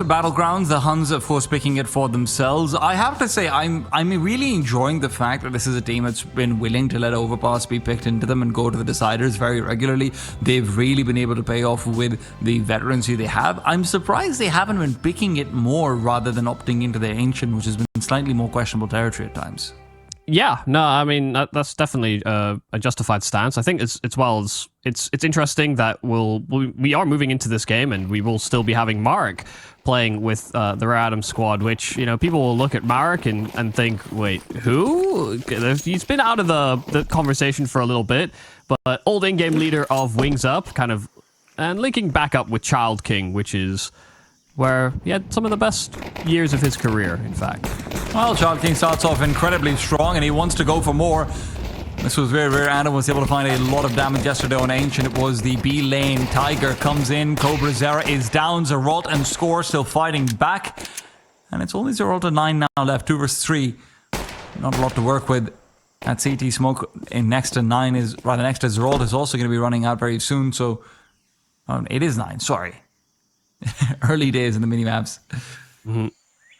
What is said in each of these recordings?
Battlegrounds, the Huns are force picking it for themselves. I have to say, I'm really enjoying the fact that this is a team that's been willing to let overpass be picked into them and go to the deciders very regularly. They've really been able to pay off with the veterancy they have. I'm surprised they haven't been picking it more rather than opting into their ancient, which has been slightly more questionable territory at times. Yeah, no, I mean that's definitely a justified stance. I think it's interesting that we are moving into this game, and we will still be having Marek playing with the Rare Atom squad. Which, you know, people will look at Marek and think, wait, who? He's been out of the conversation for a little bit, but old in-game leader of Wings Up, kind of, and linking back up with Child King, which is where he had some of the best years of his career, in fact. Well, Child King starts off incredibly strong, and he wants to go for more. This was very rare. Adam was able to find a lot of damage yesterday on Ancient. It was the B lane. Tiger comes in. Cobra Zera is down. Zeralt and Score still fighting back. And it's only Zeralt and 9 now left. 2 versus 3. Not a lot to work with. That CT smoke in next to 9 is, rather next to Zeralt, is also going to be running out very soon. So, it is 9. Sorry. Early days in the minimaps.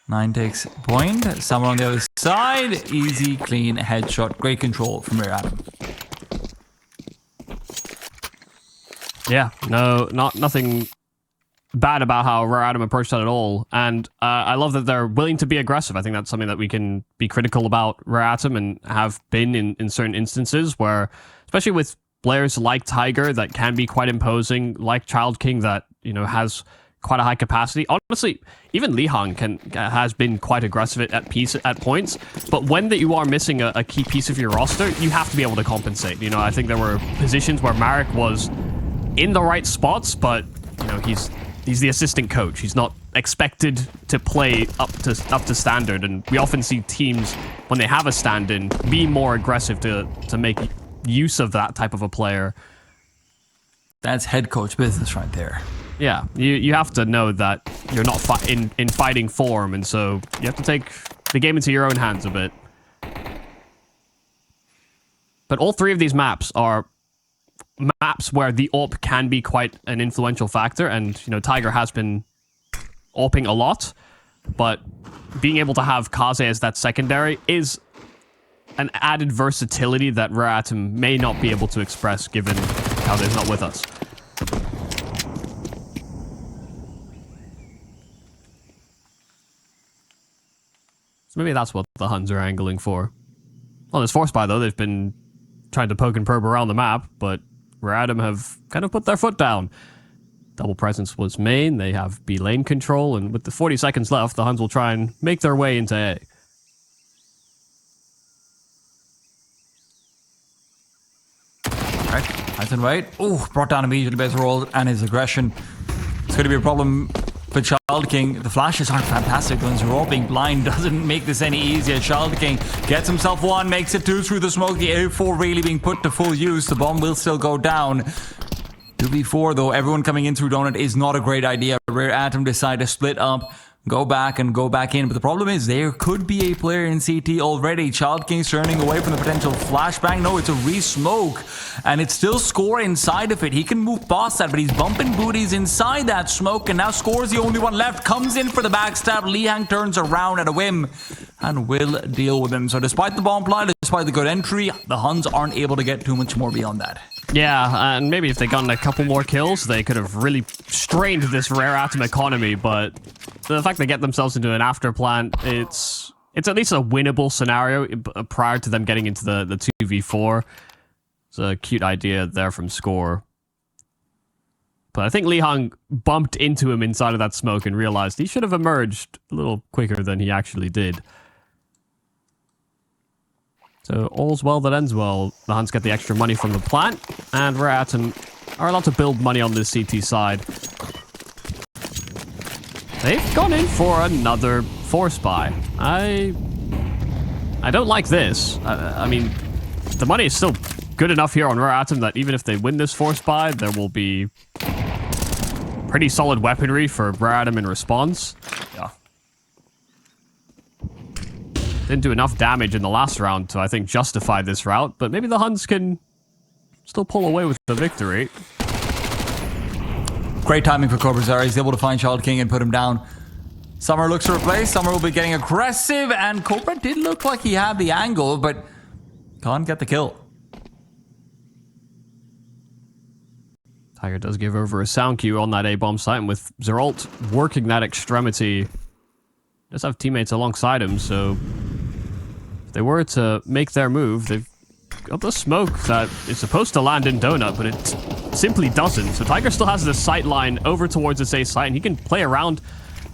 9 takes point. Someone on the other side. Easy, clean headshot. Great control from Rare Atom. Yeah, nothing bad about how Rare Atom approached that at all. And I love that they're willing to be aggressive. I think that's something that we can be critical about Rare Atom and have been in certain instances where, especially with players like Tiger that can be quite imposing, like Child King that, you know, has quite a high capacity. Honestly, even Lihang has been quite aggressive at points, but when you are missing a key piece of your roster, you have to be able to compensate. You know, I think there were positions where Marek was in the right spots, but, you know, he's the assistant coach. He's not expected to play up to standard, and we often see teams, when they have a stand-in, be more aggressive to make use of that type of a player. That's head coach business right there. Yeah, you have to know that you're not in fighting form, and so you have to take the game into your own hands a bit. But all three of these maps are maps where the AWP can be quite an influential factor, and, you know, Tiger has been AWPing a lot, but being able to have Kaze as that secondary is an added versatility that Rare Atom may not be able to express given Kaze's not with us. So maybe that's what the Huns are angling for. On this force buy, though, they've been trying to poke and probe around the map, but Rare Atom have kind of put their foot down. Double presence was main, they have B lane control, and with the 40 seconds left, the Huns will try and make their way into A. Alright, nice and right. Oh, brought down immediately by Zeralt and his aggression. It's going to be a problem for Child King. The flashes aren't fantastic. Zeralt being blind doesn't make this any easier. Child King gets himself 1, makes it 2 through the smoke. The A4 really being put to full use. The bomb will still go down. 2v4 though, everyone coming in through Donut is not a great idea. Rare Atom decide to split up, go back and go back in. But the problem is there could be a player in CT already. Child King's turning away from the potential flashbang. No, it's a re-smoke. And it's still Score inside of it. He can move past that, but he's bumping booties inside that smoke. And now Score's the only one left. Comes in for the backstab. Lihang turns around at a whim and will deal with him. So despite the bomb plant, despite the good entry, the Huns aren't able to get too much more beyond that. Yeah, and maybe if they'd gotten a couple more kills, they could have really strained this Rare Atom economy, but the fact they get themselves into an after plant, it's at least a winnable scenario prior to them getting into the 2v4. It's a cute idea there from Score. But I think Lihang bumped into him inside of that smoke and realized he should have emerged a little quicker than he actually did. So all's well that ends well. The Huns get the extra money from the plant, and Rare Atom are allowed to build money on this CT side. They've gone in for another force buy. I don't like this. I mean, the money is still good enough here on Rare Atom that even if they win this force buy, there will be pretty solid weaponry for Rare Atom in response. Yeah. Didn't do enough damage in the last round to, I think, justify this route, but maybe the Huns can still pull away with the victory. Great timing for Cobra Zara. He's able to find Child King and put him down. Summer looks to replace. Summer will be getting aggressive, and Cobra did look like he had the angle, but can't get the kill. Tiger does give over a sound cue on that A-bomb site, and with Zeralt working that extremity, does have teammates alongside him, so if they were to make their move, they've got the smoke that is supposed to land in Donut, but it simply doesn't. So Tiger still has the sight line over towards this A site, and he can play around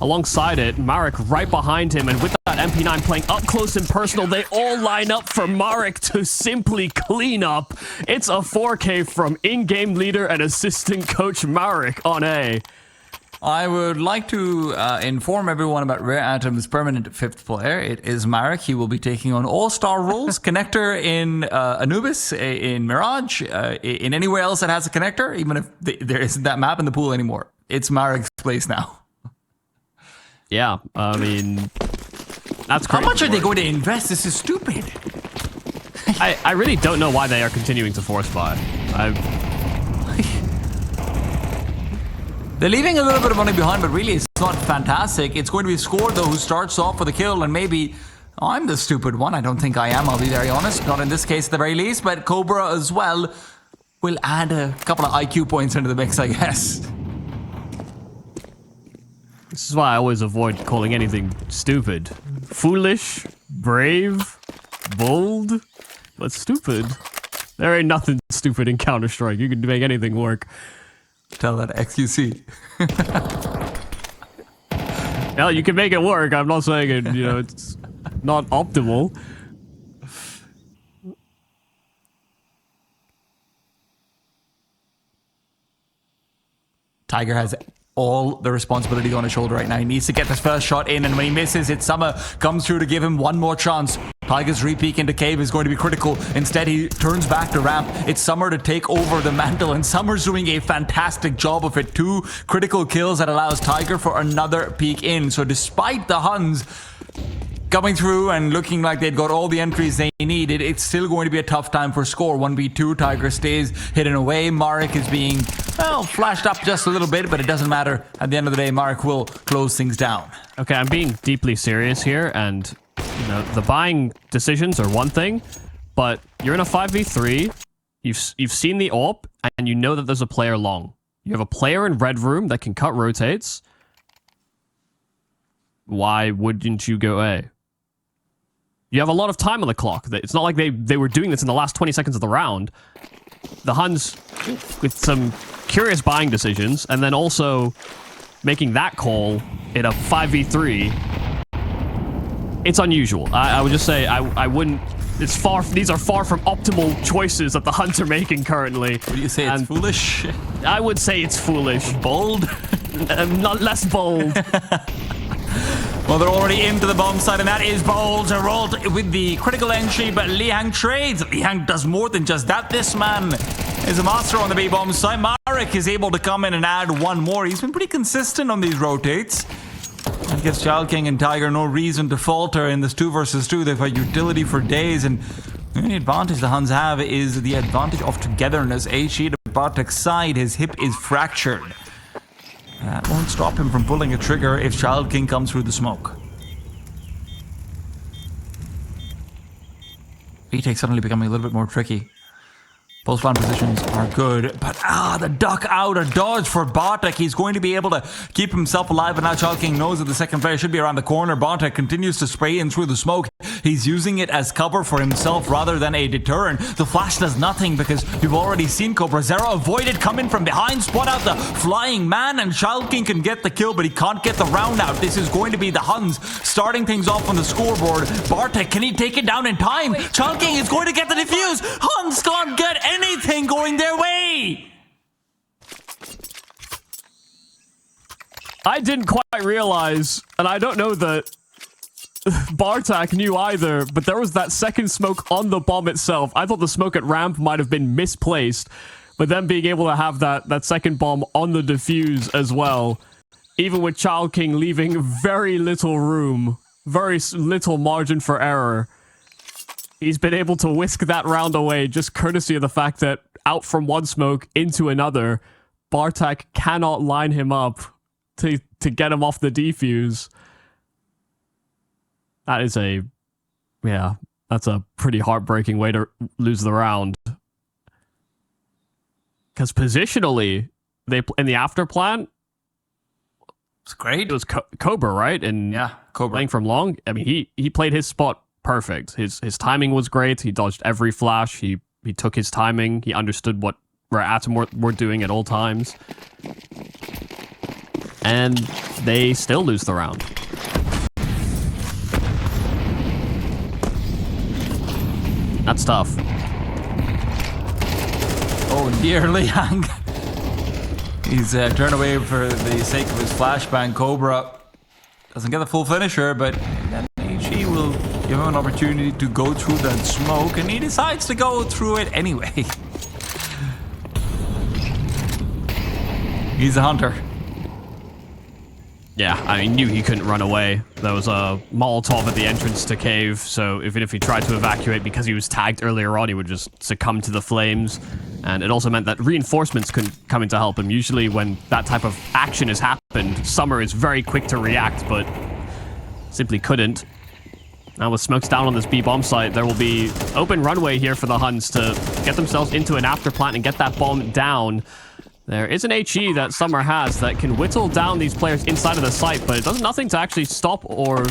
alongside it. Marek right behind him, and with that MP9 playing up close and personal, they all line up for Marek to simply clean up. It's a 4K from in-game leader and assistant coach Marek on A. I would like to inform everyone about Rare Atom's permanent 5th player. It is Marek. He will be taking on all-star roles. Connector in Anubis, in Mirage, in anywhere else that has a connector, even if there isn't that map in the pool anymore. It's Marek's place now. Yeah, I mean, that's How much are they going to invest? This is stupid. I really don't know why they are continuing to force buy. They're leaving a little bit of money behind, but really it's not fantastic. It's going to be Score, though, who starts off for the kill, and maybe I'm the stupid one. I don't think I am, I'll be very honest. Not in this case at the very least, but Cobra as well will add a couple of IQ points into the mix, I guess. This is why I always avoid calling anything stupid. Foolish, brave, bold, but stupid. There ain't nothing stupid in Counter-Strike. You can make anything work. Tell that XQC. Well, you can make it work. I'm not saying it, you know, it's not optimal. Tiger has all the responsibility on his shoulder right now. He needs to get this first shot in, and when he misses it, Summer comes through to give him one more chance. Tiger's re-peek into cave is going to be critical. Instead, he turns back to ramp. It's Summer to take over the mantle, and Summer's doing a fantastic job of it. 2 critical kills that allows Tiger for another peek in. So despite the Huns coming through and looking like they'd got all the entries they needed, it's still going to be a tough time for Score. 1v2, Tiger stays hidden away. Marek is being, well, flashed up just a little bit, but it doesn't matter. At the end of the day, Marek will close things down. Okay, I'm being deeply serious here, and you know, the buying decisions are one thing, but you're in a 5v3, you've seen the AWP, and you know that there's a player long. You have a player in red room that can cut rotates. Why wouldn't you go A? You have a lot of time on the clock. It's not like they were doing this in the last 20 seconds of the round. The Huns, with some curious buying decisions, and then also making that call in a 5v3, it's unusual. I would just say I wouldn't. It's far. These are far from optimal choices that the Huns are making currently. Would you say it's foolish? I would say it's foolish. Bold? Not less bold. Well, they're already into the bomb site, and that is bold. Zeralt with the critical entry, but Lihang trades. Lihang does more than just that. This man is a master on the B bomb site. Marek is able to come in and add one more. He's been pretty consistent on these rotates. That gives Child King and Tiger no reason to falter in this 2 versus 2. They've got utility for days, and the only advantage the Huns have is the advantage of togetherness. A sheet of Bartek's side, his hip is fractured. That won't stop him from pulling a trigger if Child King comes through the smoke. Retake suddenly becoming a little bit more tricky. Post-round positions are good, but the duck out, a dodge for Bartek. He's going to be able to keep himself alive, and now Child King knows that the second player should be around the corner. Bartek continues to spray in through the smoke. He's using it as cover for himself rather than a deterrent. The flash does nothing because we've already seen Cobra Zero avoided, come in from behind, spot out the flying man, and Child King can get the kill, but he can't get the round out. This is going to be the Huns starting things off on the scoreboard. Bartek, can he take it down in time? Child King is going to get the defuse. Huns can't get anything going their way. I didn't quite realize, and I don't know that Bartek knew either, but there was that second smoke on the bomb itself. I thought the smoke at ramp might have been misplaced, but then being able to have that second bomb on the defuse as well, even with Child King leaving very little room, very little margin for error, he's been able to whisk that round away just courtesy of the fact that out from one smoke into another, Bartek cannot line him up to get him off the defuse. That is that's a pretty heartbreaking way to lose the round. Because positionally, in the after plan, it's great. It was Cobra, right? And yeah, Cobra playing from long. I mean, he played his spot perfect. His timing was great. He dodged every flash. He took his timing. He understood what Rare Atom were doing at all times. And they still lose the round. That's tough. Oh, dear Liang. He's turned away for the sake of his flashbang. Cobra doesn't get the full finisher, but then HE will give him an opportunity to go through that smoke, and he decides to go through it anyway. He's a hunter. Yeah, I knew he couldn't run away. There was a Molotov at the entrance to cave, so even if he tried to evacuate because he was tagged earlier on, he would just succumb to the flames. And it also meant that reinforcements couldn't come in to help him. Usually when that type of action has happened, Summer is very quick to react, but simply couldn't. Now with smokes down on this B-bomb site, there will be open runway here for the Huns to get themselves into an afterplant and get that bomb down. There is an HE that Summer has that can whittle down these players inside of the site, but it does nothing to actually stop or,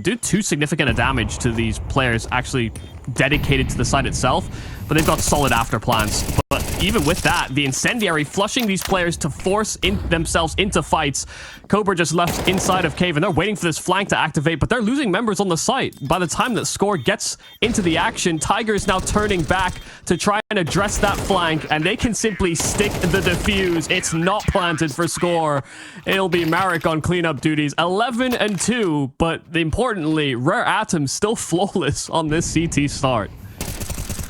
do too significant a damage to these players actually dedicated to the site itself. But they've got solid afterplants. But even with that, the Incendiary flushing these players to force themselves into fights. Cobra just left inside of cave, and they're waiting for this flank to activate, but they're losing members on the site. By the time that Score gets into the action, Tiger is now turning back to try and address that flank, and they can simply stick the defuse. It's not planted for Score. It'll be Marek on cleanup duties. 11-2, but importantly, Rare Atom still flawless on this CT start.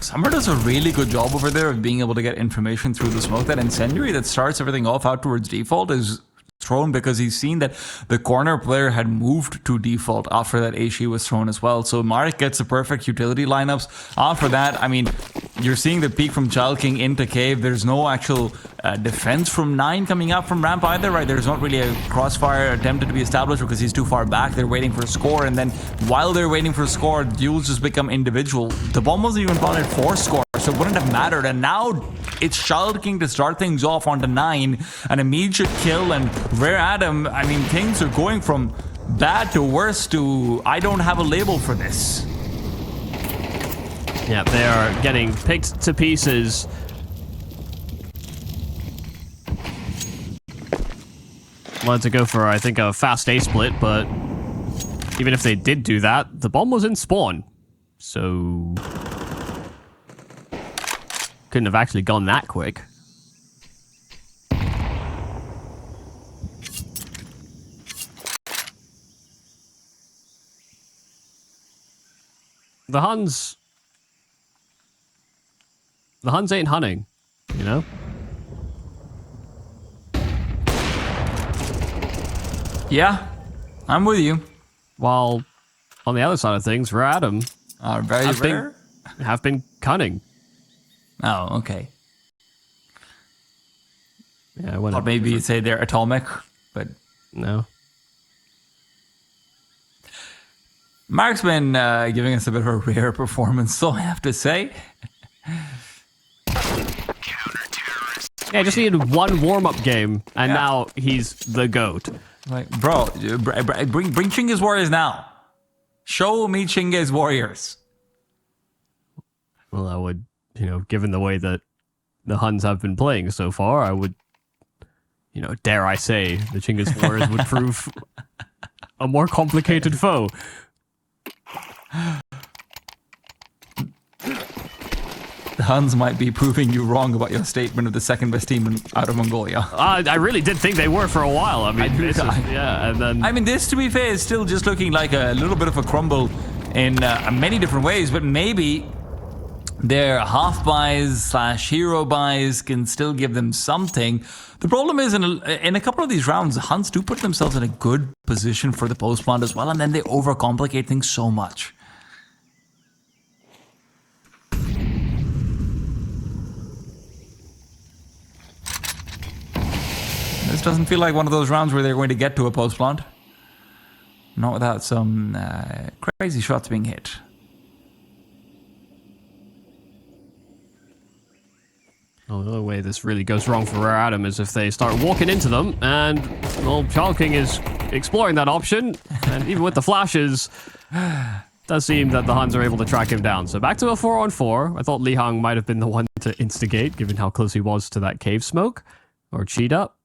Summer does a really good job over there of being able to get information through the smoke. That Incendiary that starts everything off out towards default is thrown because he's seen that the corner player had moved to default after that HE was thrown as well. So Marek gets the perfect utility lineups. After that, you're seeing the peek from Child King into cave. There's no actual defense from 9 coming up from ramp either, right? There's not really a crossfire attempted to be established because he's too far back. They're waiting for a Score, and then while they're waiting for a Score, duels just become individual. The bomb wasn't even planted for Score, so it wouldn't have mattered. And now it's Child King to start things off onto 9, an immediate kill, and Rare Atom, things are going from bad to worse to I don't have a label for this. Yeah, they are getting picked to pieces. Wanted to go for, I think, a fast A split, but even if they did do that, the bomb was in spawn. So couldn't have actually gone that quick. The Huns ain't hunting, you know? Yeah, I'm with you. While on the other side of things, Rare Atom are very rare. Have been cunning. Oh, okay. Yeah, or maybe you'd say they're atomic, but no. Mark's been giving us a bit of a rare performance, so I have to say. Yeah, just needed one warm-up game, and now he's the GOAT. Like, bro, bring Chinga's Warriors now. Show me Chinga's Warriors. Well, I would, given the way that the Huns have been playing so far, I would, dare I say, the Chinga's Warriors would prove a more complicated foe. The Huns might be proving you wrong about your statement of the second best team out of Mongolia. I really did think they were for a while. And then... this, to be fair, is still just looking like a little bit of a crumble in many different ways, but maybe their half buys / hero buys can still give them something. The problem is, in a couple of these rounds, the Huns do put themselves in a good position for the post plant as well, and then they overcomplicate things so much. This doesn't feel like one of those rounds where they're going to get to a post plant. Not without some crazy shots being hit. Well, the other way this really goes wrong for Rare Atom is if they start walking into them, and, well, Child King is exploring that option, and even with the flashes, does seem that the Huns are able to track him down. So back to a 4-on-4. I thought Li Hang might have been the one to instigate, given how close he was to that cave smoke, or cheat up.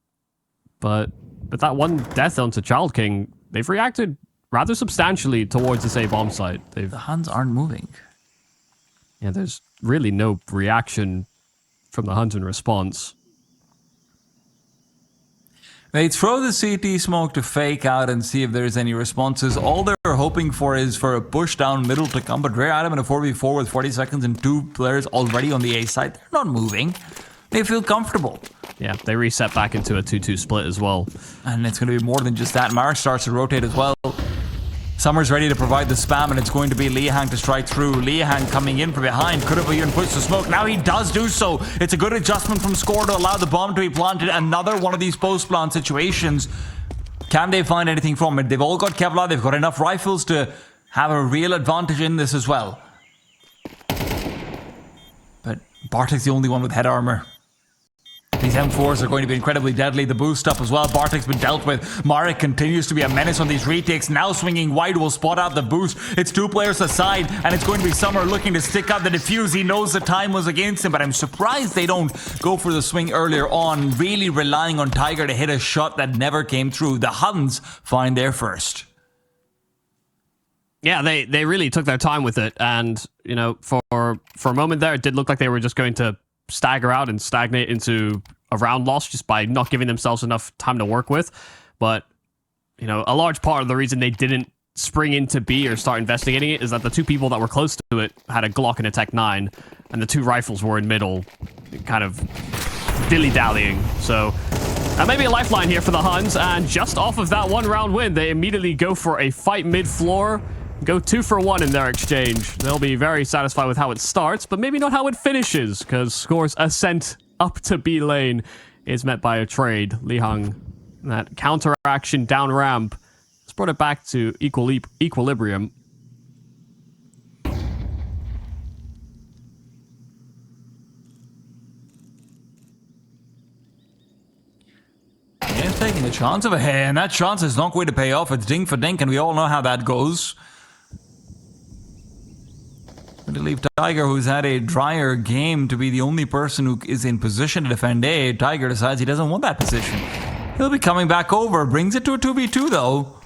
But with that one death onto Child King, they've reacted rather substantially towards this A bomb site. The Huns aren't moving. Yeah, there's really no reaction from the Huns in response. They throw the CT smoke to fake out and see if there's any responses. All they're hoping for is for a push down middle to come, but Rare Atom in a 4v4 with 40 seconds and 2 players already on the A side, they're not moving. They feel comfortable. Yeah, they reset back into a 2-2 split as well. And it's going to be more than just that. Mirage starts to rotate as well. Summer's ready to provide the spam, and it's going to be Li Hang to strike through. Li Hang coming in from behind. Could have even pushed the smoke. Now he does do so. It's a good adjustment from Score to allow the bomb to be planted. Another one of these post-plant situations. Can they find anything from it? They've all got Kevlar. They've got enough rifles to have a real advantage in this as well. But Bartek's the only one with head armor. These M4s are going to be incredibly deadly. The boost up as well. Bartek's been dealt with. Marek continues to be a menace on these retakes. Now swinging wide will spot out the boost. It's 2 players aside, and it's going to be Summer looking to stick out the defuse. He knows the time was against him, but I'm surprised they don't go for the swing earlier on, really relying on Tiger to hit a shot that never came through. The Huns find their first. Yeah, they really took their time with it, and, you know, for a moment there, it did look like they were just going to stagger out and stagnate into a round loss just by not giving themselves enough time to work with. But, you know, a large part of the reason they didn't spring into B or start investigating it is that the 2 people that were close to it had a Glock and a Tech 9, and the 2 rifles were in middle, kind of dilly-dallying. So maybe a lifeline here for the Huns, and just off of that 1-round win, they immediately go for a fight mid-floor. Go 2 for 1 in their exchange. They'll be very satisfied with how it starts, but maybe not how it finishes, because Score's ascent up to B lane is met by a trade. Li Hang, that counteraction down ramp, has brought it back to equilibrium. He's taking the chance of a hair, and that chance is not going to pay off. It's ding for dink, and we all know how that goes. Going to leave Tiger, who's had a drier game, to be the only person who is in position to defend A. Tiger decides he doesn't want that position. He'll be coming back over. Brings it to a 2v2 though.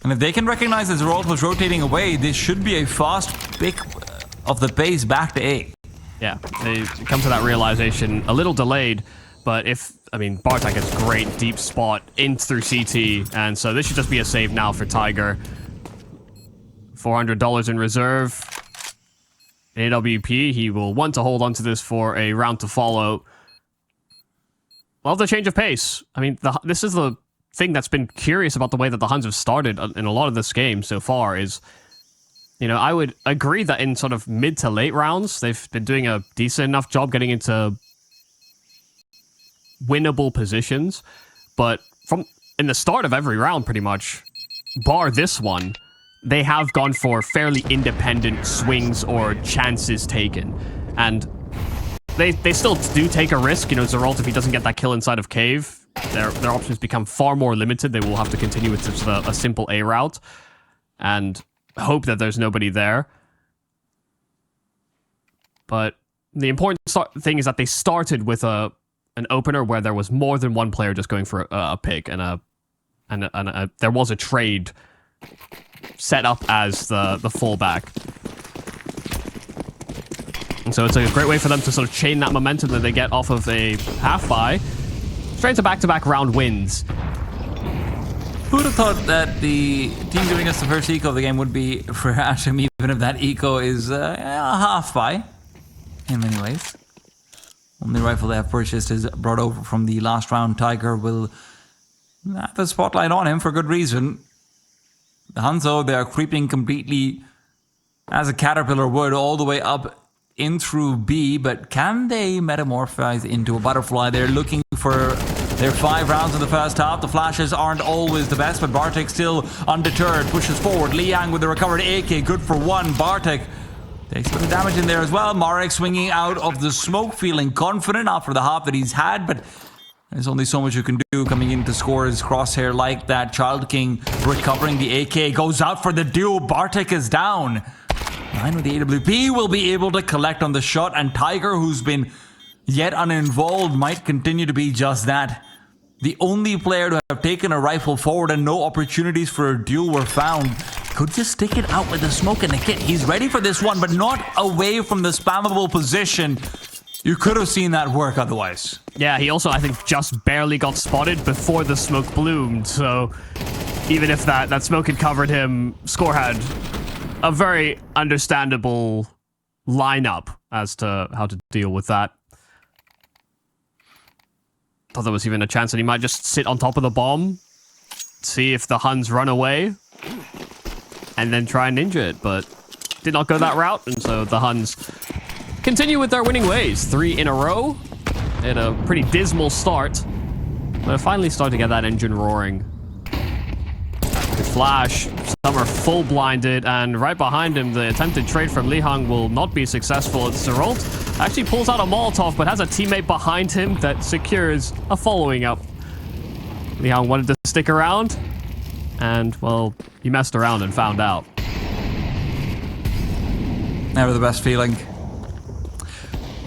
And if they can recognize that Zeralt was rotating away, this should be a fast pick of the pace back to A. Yeah, they come to that realization a little delayed, but Bartek has great deep spot in through CT, and so this should just be a save now for Tiger. $400 in reserve. AWP, he will want to hold on to this for a round to follow. Love the change of pace. I mean, this is the thing that's been curious about the way that the Huns have started in a lot of this game so far is, you know, I would agree that in sort of mid to late rounds, they've been doing a decent enough job getting into winnable positions, but from in the start of every round, pretty much, bar this one, they have gone for fairly independent swings or chances taken. And they still do take a risk. You know, Zeralt, if he doesn't get that kill inside of Cave, their options become far more limited. They will have to continue with just a simple A route and hope that there's nobody there. But the important thing is that they started with an opener where there was more than one player just going for a pick, and there was a trade set up as the fallback. And so it's a great way for them to sort of chain that momentum that they get off of a half-buy straight to back-to-back round wins. Who would have thought that the team giving us the first eco of the game would be for Atom, even if that eco is a half-buy in many ways. Only rifle they have purchased is brought over from the last round. Tiger will have the spotlight on him for good reason. The Huns, though, they are creeping completely as a caterpillar would all the way up in through B, but can they metamorphose into a butterfly? They're looking for There are 5 rounds in the first half. The flashes aren't always the best, but Bartek still undeterred, pushes forward. Liang with the recovered AK, good for 1. Bartek takes a bit of damage in there as well. Marek swinging out of the smoke, feeling confident after the half that he's had, but there's only so much you can do coming in to score his crosshair like that. Child King recovering the AK, goes out for the duel. Bartek is down. 9 with the AWP will be able to collect on the shot, and Tiger, who's been yet uninvolved, might continue to be just that. The only player to have taken a rifle forward and no opportunities for a duel were found. Could just stick it out with the smoke and the kit. He's ready for this one, but not away from the spammable position. You could have seen that work otherwise. Yeah, he also, I think, just barely got spotted before the smoke bloomed. So even if that smoke had covered him, Score had a very understandable lineup as to how to deal with that. Thought there was even a chance that he might just sit on top of the bomb, see if the Huns run away, and then try and ninja it, but did not go that route, and so the Huns continue with their winning ways. 3 in a row. They had a pretty dismal start, but finally started to get that engine roaring. Good flash. Some are full blinded, and right behind him, the attempted trade from Lihang will not be successful. It's Zerolt actually pulls out a Molotov, but has a teammate behind him that secures a following up. Lihang wanted to stick around, and, well, he messed around and found out. Never the best feeling.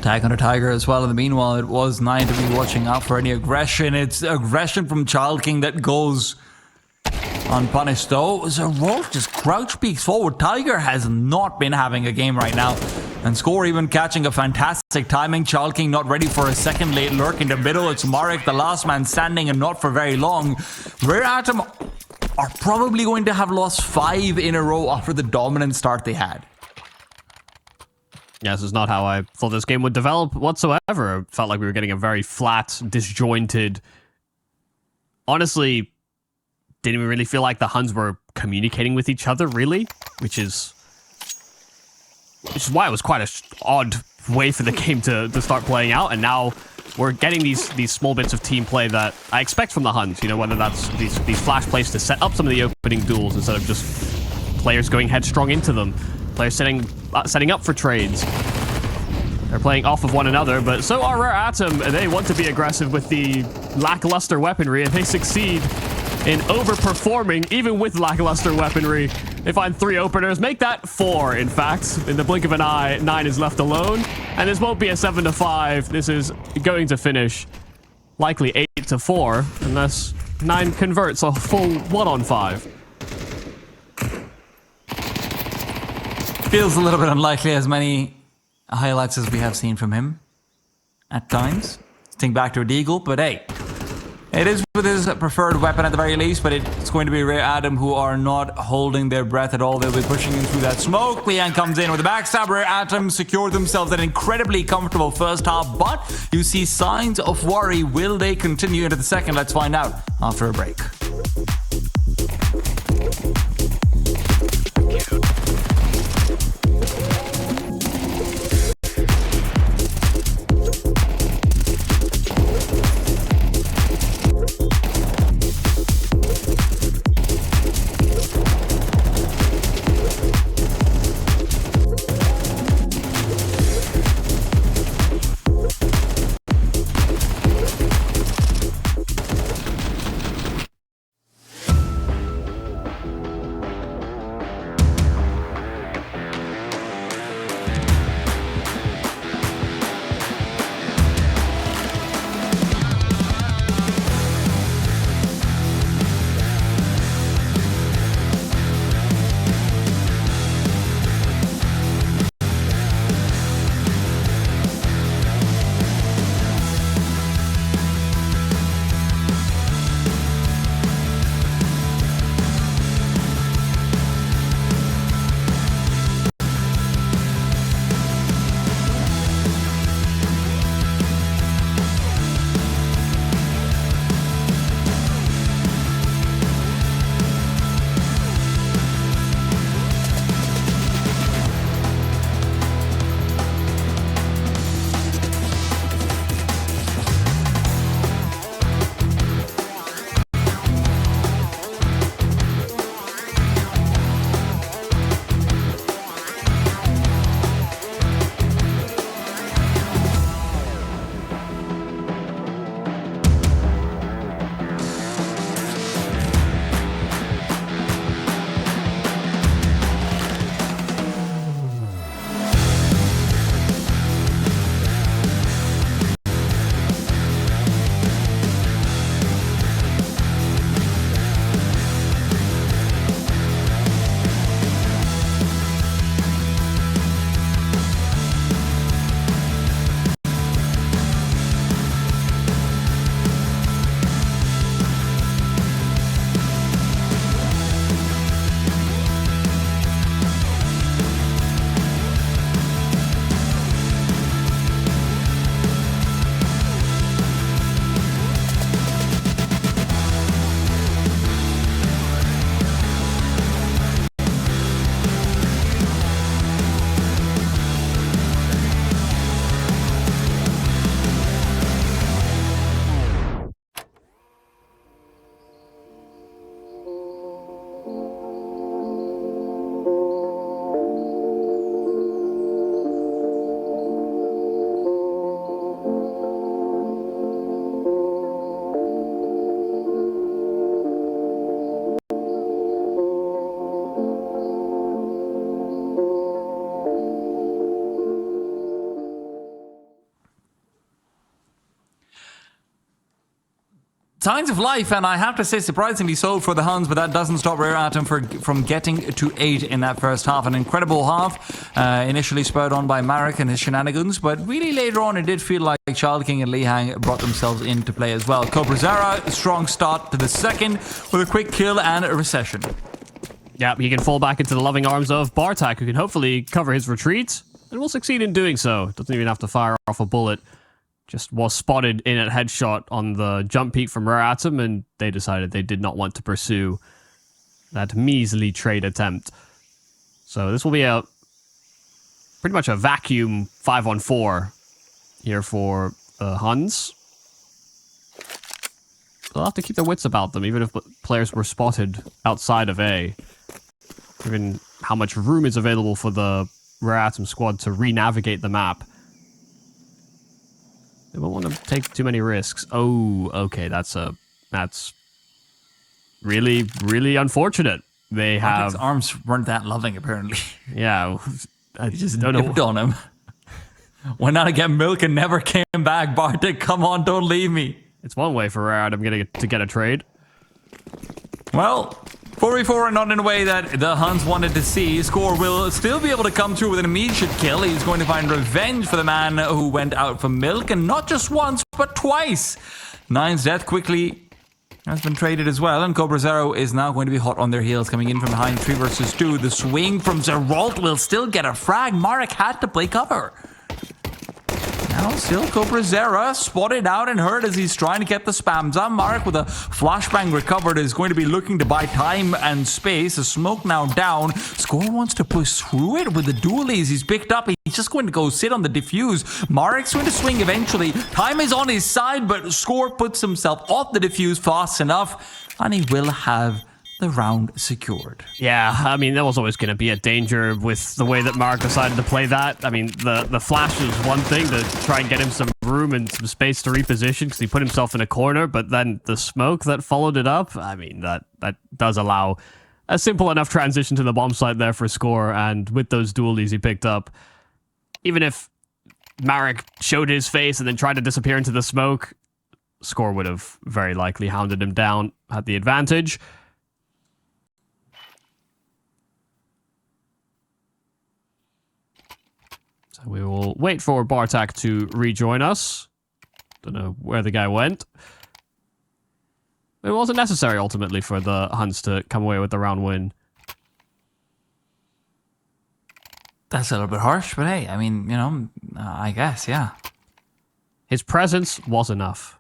Tag under Tiger as well. In the meanwhile, it was 9 to be watching out for any aggression. It's aggression from Child King that goes unpunished, though. Zerolt just crouch peeks forward. Tiger has not been having a game right now. And Score even catching a fantastic timing. Child King not ready for a second late lurk in the middle. It's Marek, the last man standing, and not for very long. Rare Atom are probably going to have lost 5 in a row after the dominant start they had. Yeah, this is not how I thought this game would develop whatsoever. It felt like we were getting a very flat, disjointed... Honestly, didn't even really feel like the Huns were communicating with each other, really, which is why it was quite an odd way for the game to start playing out. And now we're getting these small bits of team play that I expect from the Huns, you know, whether that's these flash plays to set up some of the opening duels instead of just players going headstrong into them, players setting up for trades. They're playing off of one another, but so are Rare Atom. They want to be aggressive with the lackluster weaponry, and they succeed in overperforming even with lackluster weaponry. They find 3 openers, make that 4, in fact. In the blink of an eye, 9 is left alone, and this won't be a 7-5. This is going to finish likely 8-4, unless 9 converts a full 1-on-5. Feels a little bit unlikely, as many highlights as we have seen from him at times. Think back to a Deagle, but hey, it is with his preferred weapon at the very least, but it's going to be Rare Atom who are not holding their breath at all. They'll be pushing in through that smoke. Liang comes in with a backstab. Rare Atom secured themselves an incredibly comfortable first half, but you see signs of worry. Will they continue into the second? Let's find out after a break. signs of life, and I have to say surprisingly so for the Huns, but that doesn't stop Rare Atom from getting to 8 in that first half. An incredible half, initially spurred on by Marek and his shenanigans, but really later on it did feel like Child King and Lihang brought themselves into play as well. Cobra Zara, strong start to the second with a quick kill and a recession. Yeah, he can fall back into the loving arms of Bartek, who can hopefully cover his retreat, and will succeed in doing so. Doesn't even have to fire off a bullet. Just was spotted in a headshot on the jump peak from Rare Atom, and they decided they did not want to pursue that measly trade attempt. So this will be pretty much a vacuum 5-on-4 here for the Huns. They'll have to keep their wits about them, even if players were spotted outside of A. Given how much room is available for the Rare Atom squad to re-navigate the map. They won't want to take too many risks. Oh, okay, that's really, really unfortunate. They have... Bartek's arms weren't that loving, apparently. Yeah, I just don't Nipped know. on him. Went out to get milk and never came back. Bartek, come on, don't leave me. It's one way for Rare Atom to get a trade. Well, 4v4 and not in a way that the Huns wanted to see. Score will still be able to come through with an immediate kill. He's going to find revenge for the man who went out for milk, and not just once, but twice. Nine's death quickly has been traded as well, and Cobra Zero is now going to be hot on their heels, coming in from behind 3 versus 2. The swing from Zeralt will still get a frag. Marek had to play cover. Now still Cobra Zera spotted out and hurt as he's trying to get the spams on. Marek with a flashbang recovered is going to be looking to buy time and space. The smoke now down. Score wants to push through it with the dualies he's picked up. He's just going to go sit on the diffuse. Marek's going to swing eventually. Time is on his side, but Score puts himself off the diffuse fast enough, and he will have the round secured. Yeah, I mean, that was always going to be a danger with the way that Marek decided to play that. I mean, the flash was one thing to try and get him some room and some space to reposition because he put himself in a corner, but then the smoke that followed it up, I mean, that does allow a simple enough transition to the bomb site there for Score, and with those dualies he picked up, even if Marek showed his face and then tried to disappear into the smoke, Score would have very likely hounded him down, had the advantage. We will wait for Bartek to rejoin us. Don't know where the guy went. It wasn't necessary, ultimately, for the Huns to come away with the round win. That's a little bit harsh, but hey, I mean, you know, I guess, yeah. His presence was enough.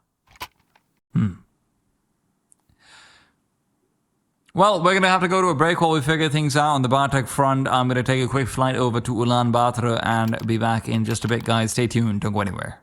Well, we're going to have to go to a break while we figure things out on the Bartek front. I'm going to take a quick flight over to Ulaanbaatar and be back in just a bit, guys. Stay tuned. Don't go anywhere.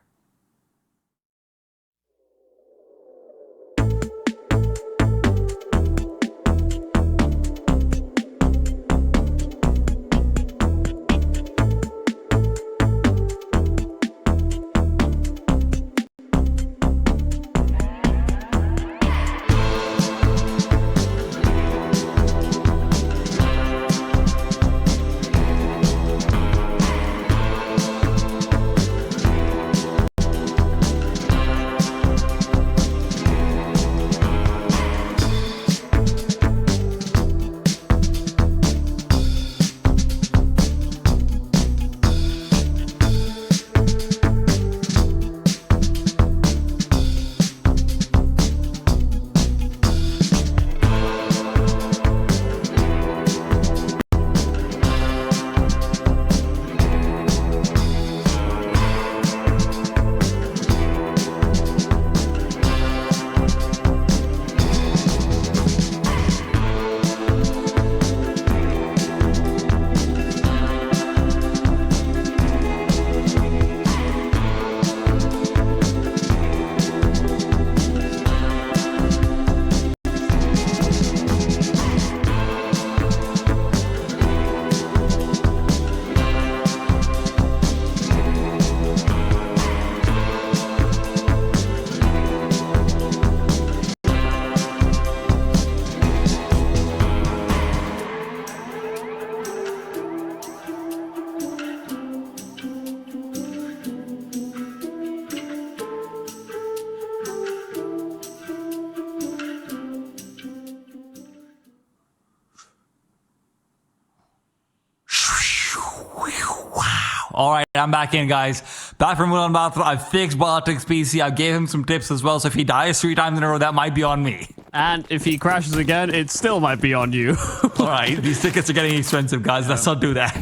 All right, I'm back in, guys. Back from Ulaanbaatar. I've fixed Baltic's PC. I gave him some tips as well, so if he dies 3 times in a row, that might be on me. And if he crashes again, it still might be on you. All right, these tickets are getting expensive, guys. Let's not do that.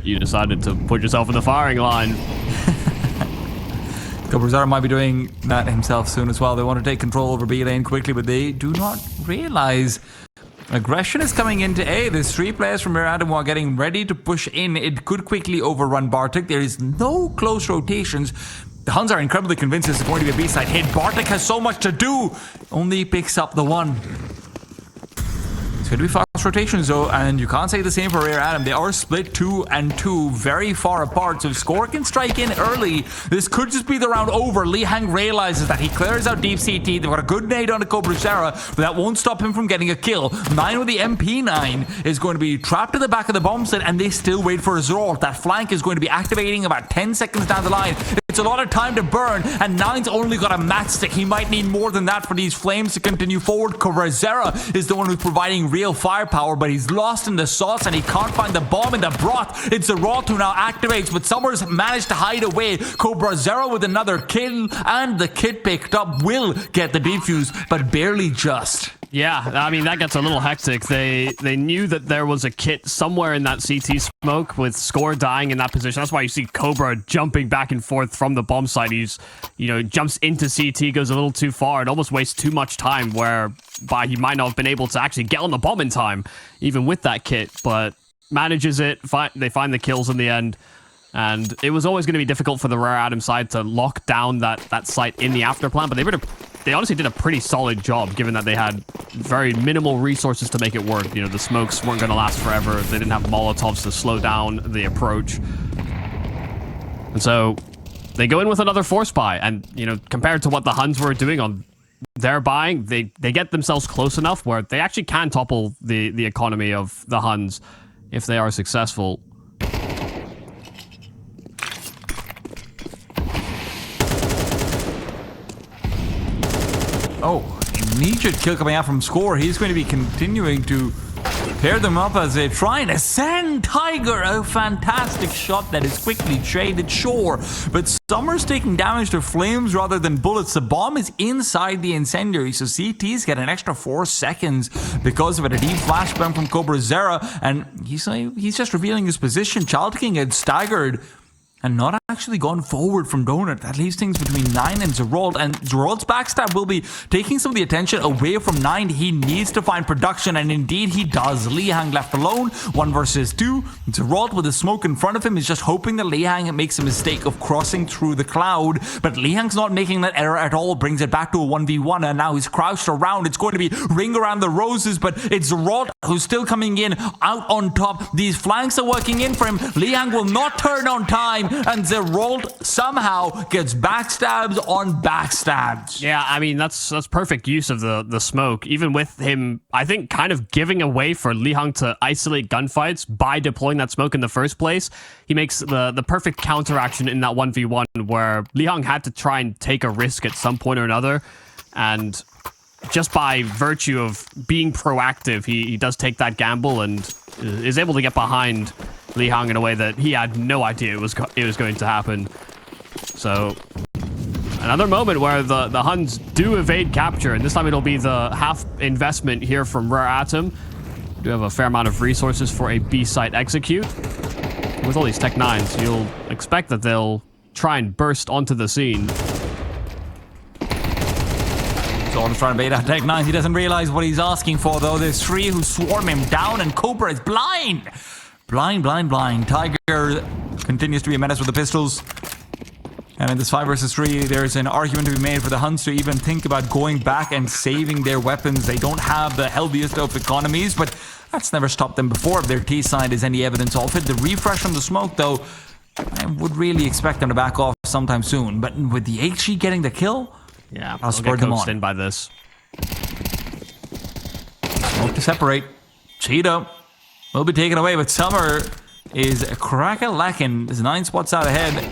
You decided to put yourself in the firing line. Cobra might be doing that himself soon as well. They want to take control over B lane quickly, but they do not realize aggression is coming into A. There's 3 players from Mirage who are getting ready to push in. It could quickly overrun Bartek. There is no close rotations. The Huns are incredibly convinced this is going to be a B-side hit. Bartek has so much to do. Only picks up the 1. It's going to be fast rotations though, and you can't say the same for Rare Adam. They are split 2 and 2, very far apart. So if Score can strike in early, this could just be the round over. Lihang realizes that he clears out deep CT. They've got a good nade on the Cobra, but that won't stop him from getting a kill. 9 with the MP9 is going to be trapped at the back of the bomb set, and they still wait for Zeralt. That flank is going to be activating about 10 seconds down the line. It's a lot of time to burn, and 9's only got a matchstick. He might need more than that for these flames to continue forward. Cobra is the one who's providing real firepower, but he's lost in the sauce and he can't find the bomb in the broth. It's Zeralt who now activates, but Summers managed to hide away. Cobra with another kill, and the kit picked up will get the defuse, but barely just. Yeah, I mean, that gets a little hectic. They knew that there was a kit somewhere in that CT smoke with Score dying in that position. That's why you see Cobra jumping back and forth from the bomb site. He's, jumps into CT, goes a little too far, and almost wastes too much time, whereby he might not have been able to actually get on the bomb in time, even with that kit, but manages it. They find the kills in the end. And it was always going to be difficult for the Rare Adam side to lock down that site in the after plan, but they honestly did a pretty solid job, given that they had very minimal resources to make it work. The smokes weren't going to last forever. They didn't have Molotovs to slow down the approach. And so they go in with another force buy, and, compared to what the Huns were doing on their buying, they get themselves close enough where they actually can topple the economy of the Huns if they are successful. Oh, immediate kill coming out from Score. He's going to be continuing to pair them up as they try and ascend. Tiger, a fantastic shot that is quickly traded, sure. But Summers taking damage to flames rather than bullets. The bomb is inside the incendiary, so CT's get an extra 4 seconds because of it. A deep flashbang from Cobra, and he's just revealing his position. Child King had staggered and not actually gone forward from Donut. That leaves things between 9 and Zeralt, and Zeralt's backstab will be taking some of the attention away from 9. He needs to find production, and indeed he does. Lihang left alone, 1 versus 2. Zeralt with the smoke in front of him is just hoping that Lihang makes a mistake of crossing through the cloud, but Lihang's not making that error at all, brings it back to a 1v1, and now he's crouched around. It's going to be ring around the roses, but it's Zeralt who's still coming in out on top. These flanks are working in for him. Lihang will not turn on time, and Zeralt somehow gets backstabs on backstabs. Yeah, I mean, that's perfect use of the smoke. Even with him, I think, kind of giving a way for Lihang to isolate gunfights by deploying that smoke in the first place. He makes the perfect counteraction in that 1v1 where Lihang had to try and take a risk at some point or another. And just by virtue of being proactive, he does take that gamble and is able to get behind Lihang in a way that he had no idea it was going to happen. So another moment where the Huns do evade capture, and this time it'll be the half investment here from Rare Atom. We do have a fair amount of resources for a B-site execute. With all these Tech 9s, you'll expect that they'll try and burst onto the scene. Zorn's trying to bait out Tech 9. He doesn't realize what he's asking for, though. There's 3 who swarm him down, and Cobra is blind. Blind. Tiger continues to be a menace with the pistols. And in this 5 versus 3, there's an argument to be made for the Huns to even think about going back and saving their weapons. They don't have the healthiest of economies, but that's never stopped them before if their T side is any evidence of it. The refresh on the smoke, though, I would really expect them to back off sometime soon. But with the HG getting the kill, yeah, I'll spur them on. In by this. Smoke to separate. Cheetah will be taken away, but Summer is crack-a-lackin'. There's 9 spots out ahead,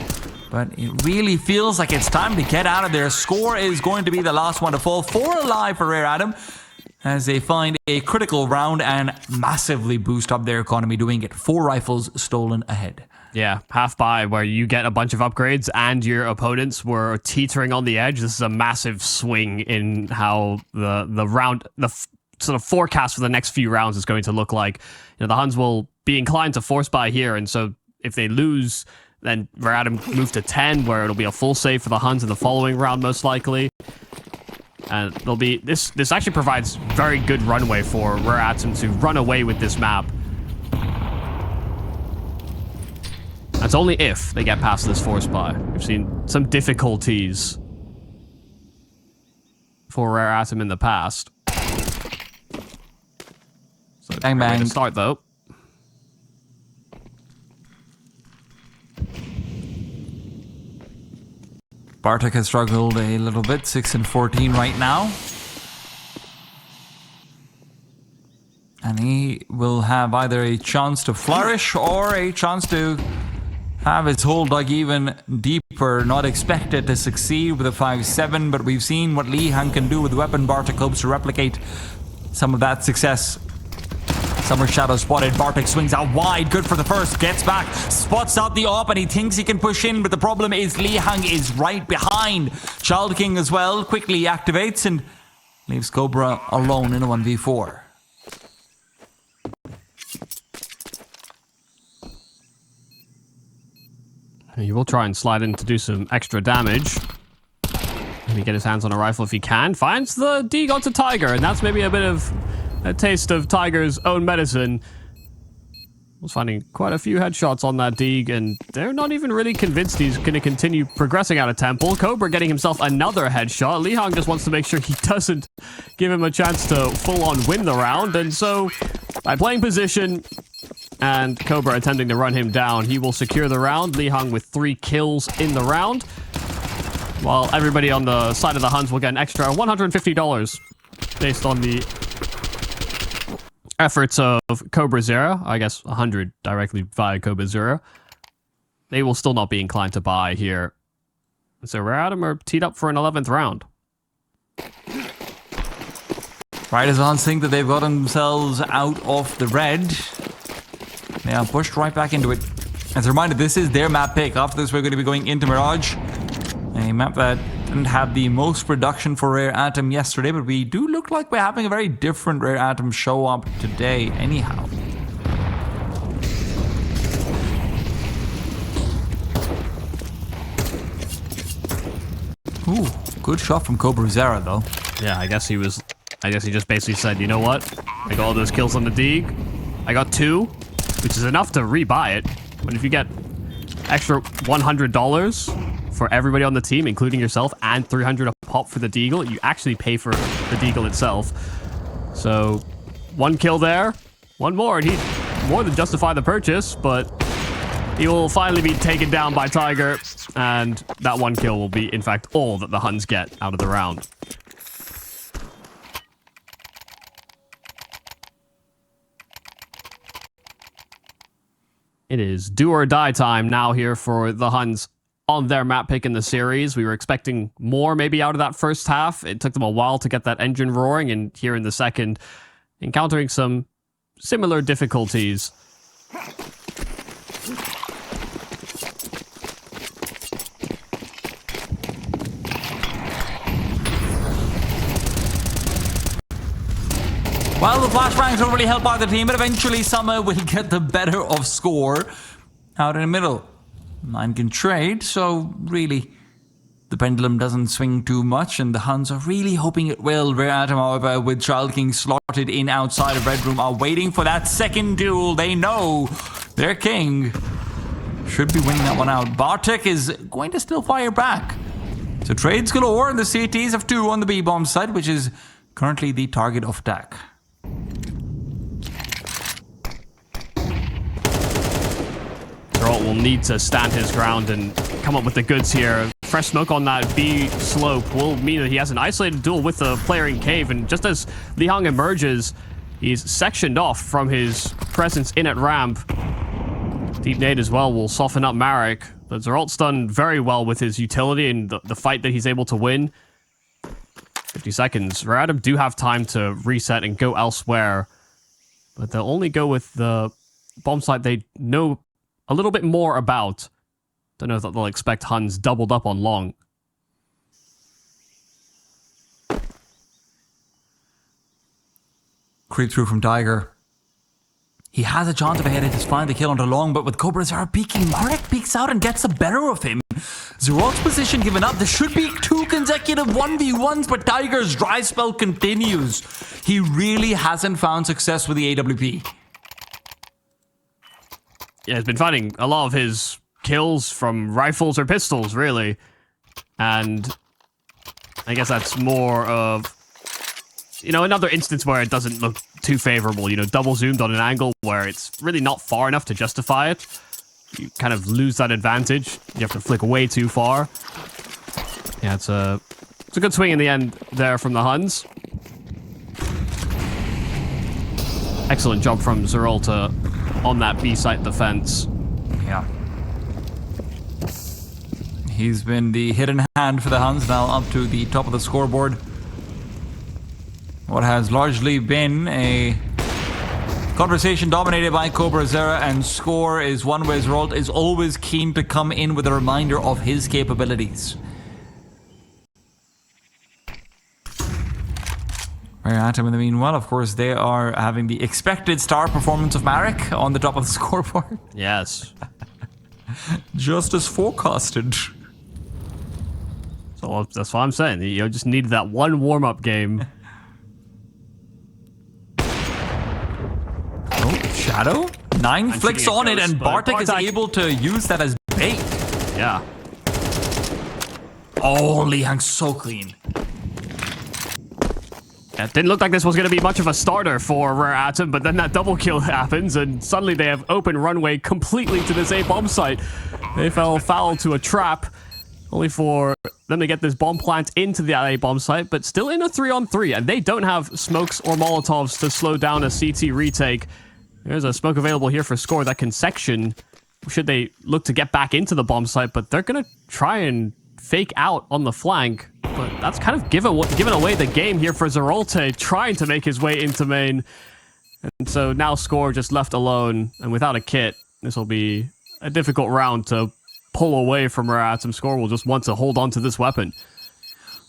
but it really feels like it's time to get out of there. Score is going to be the last one to fall. 4 alive for Rare Adam. as they find a critical round and massively boost up their economy doing it. 4 rifles stolen ahead. Yeah, half by where you get a bunch of upgrades and your opponents were teetering on the edge. This is a massive swing in how the sort of forecast for the next few rounds is going to look like. You know, the Huns will be inclined to force buy here, and so if they lose, then Reratum move to 10, where it'll be a full save for the Huns in the following round, most likely. And there'll be this actually provides very good runway for Reratum to run away with this map. That's only if they get past this force buy. We've seen some difficulties for Reratum in the past. So bang bang. To start though. Bartek has struggled a little bit, 6 and 14 right now. And he will have either a chance to flourish or a chance to have his hole dug even deeper. Not expected to succeed with a 5-7, but we've seen what Lee Han can do with the weapon. Bartek hopes to replicate some of that success. Summer Shadow spotted. Bartek swings out wide. Good for the first. Gets back. Spots out the op and he thinks he can push in, but the problem is Lee Hang is right behind. Child King as well quickly activates and leaves Cobra alone in a 1v4. He will try and slide in to do some extra damage. Maybe get his hands on a rifle if he can. Finds the Deeg onto Tiger, and that's maybe a bit of a taste of Tiger's own medicine. Was finding quite a few headshots on that Deeg, and they're not even really convinced he's going to continue progressing out of Temple. Cobra getting himself another headshot. Li Hong just wants to make sure he doesn't give him a chance to full-on win the round, and so by playing position and Cobra attempting to run him down, he will secure the round. Li Hong with 3 kills in the round, while everybody on the side of the Huns will get an extra $150 based on the efforts of Cobra Zero. I guess 100 directly via Cobra Zero. They will still not be inclined to buy here. So Reratum are teed up for an 11th round. Right as Huns think that they've got themselves out of the red, they are pushed right back into it. As a reminder, this is their map pick. After this, we're going to be going into Mirage. A map that didn't have the most production for Rare Atom yesterday, but we do look like we're having a very different Rare Atom show up today anyhow. Ooh, good shot from Cobra Zara though. Yeah, I guess he just basically said, you know what? I got all those kills on the Deeg. I got 2, which is enough to rebuy it. But if you get extra $100 for everybody on the team, including yourself, and 300 a pop for the Deagle, you actually pay for the Deagle itself. So 1 kill there, 1 more, and he more than justify the purchase, but he will finally be taken down by Tiger, and that 1 kill will be, in fact, all that the Huns get out of the round. It is do or die time now here for the Huns on their map pick in the series. We were expecting more maybe out of that first half. It took them a while to get that engine roaring, and here in the second, encountering some similar difficulties. Well, the flashbangs don't really help out the team, but eventually Summer will get the better of score out in the middle. 9 can trade, so really the pendulum doesn't swing too much, and the Huns are really hoping it will. Rare Atom, however, with Child King slotted in outside of Red Room, are waiting for that second duel. They know their king should be winning that one out. Bartek is going to still fire back. So trades galore, and the CTs have 2 on the B-bomb side, which is currently the target of attack. Geralt will need to stand his ground and come up with the goods here. Fresh smoke on that B slope will mean that he has an isolated duel with the player in cave, and just as Li Hong emerges, he's sectioned off from his presence in at ramp. Deep nade as well will soften up Marek, but Geralt's done very well with his utility and the fight that he's able to win. 50 seconds. Reratum do have time to reset and go elsewhere, but they'll only go with the bomb site they know a little bit more about. Don't know if they'll expect Huns doubled up on long. Creep through from Tiger. He has a chance of a head to find the kill under long, but with Cobra Zara peeking, Marek peeks out and gets the better of him. Zerol's position given up. There should be 2 consecutive 1v1s, but Tiger's dry spell continues. He really hasn't found success with the AWP. Yeah, he's been finding a lot of his kills from rifles or pistols, really. And I guess that's more of, you know, another instance where it doesn't look too favorable. You know, double zoomed on an angle where it's really not far enough to justify it. You kind of lose that advantage. You have to flick way too far. Yeah, it's a good swing in the end there from the Huns. Excellent job from Zerolta on that B-site defense. Yeah. He's been the hidden hand for the Huns, now up to the top of the scoreboard. What has largely been a conversation dominated by Cobra Zera, and Score is one where Zeralt is always keen to come in with a reminder of his capabilities. Reratum in the meanwhile, of course, they are having the expected star performance of Marek on the top of the scoreboard. Yes. Just as forecasted. So that's what I'm saying. You just needed that one warm-up game. Oh, Shadow? 9 flicks on it, and Bartek is able to use that as bait. Yeah. Oh, Lihang's so clean. It didn't look like this was going to be much of a starter for Reratum, but then that double kill happens, and suddenly they have open runway completely to this A bomb site. They fell foul to a trap, only for them to get this bomb plant into the A bomb site, but still in a 3-on-3, and they don't have smokes or Molotovs to slow down a CT retake. There's a smoke available here for Score that can section should they look to get back into the bomb site, but they're going to try and fake out on the flank. But that's kind of given away the game here for Zerolta, trying to make his way into main. And so now Score just left alone and without a kit. This will be a difficult round to pull away from Reratum. Score will just want to hold on to this weapon.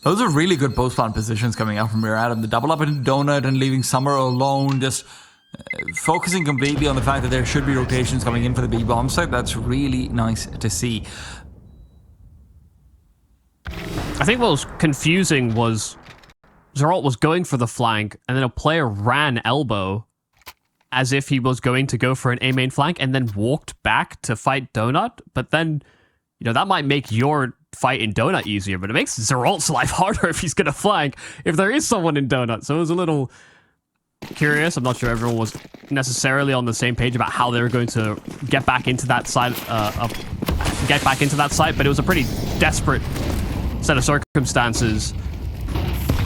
Those are really good post-plant positions coming out from Reratum. The double up into Donut and leaving Summer alone, just focusing completely on the fact that there should be rotations coming in for the B bomb site. That's really nice to see. I think what was confusing was Zeralt was going for the flank, and then a player ran elbow as if he was going to go for an A main flank, and then walked back to fight Donut. But then, you know, that might make your fight in Donut easier, but it makes Zeralt's life harder if he's going to flank, if there is someone in Donut. So it was a little curious. I'm not sure everyone was necessarily on the same page about how they were going to get back into that side, but it was a pretty desperate set of circumstances.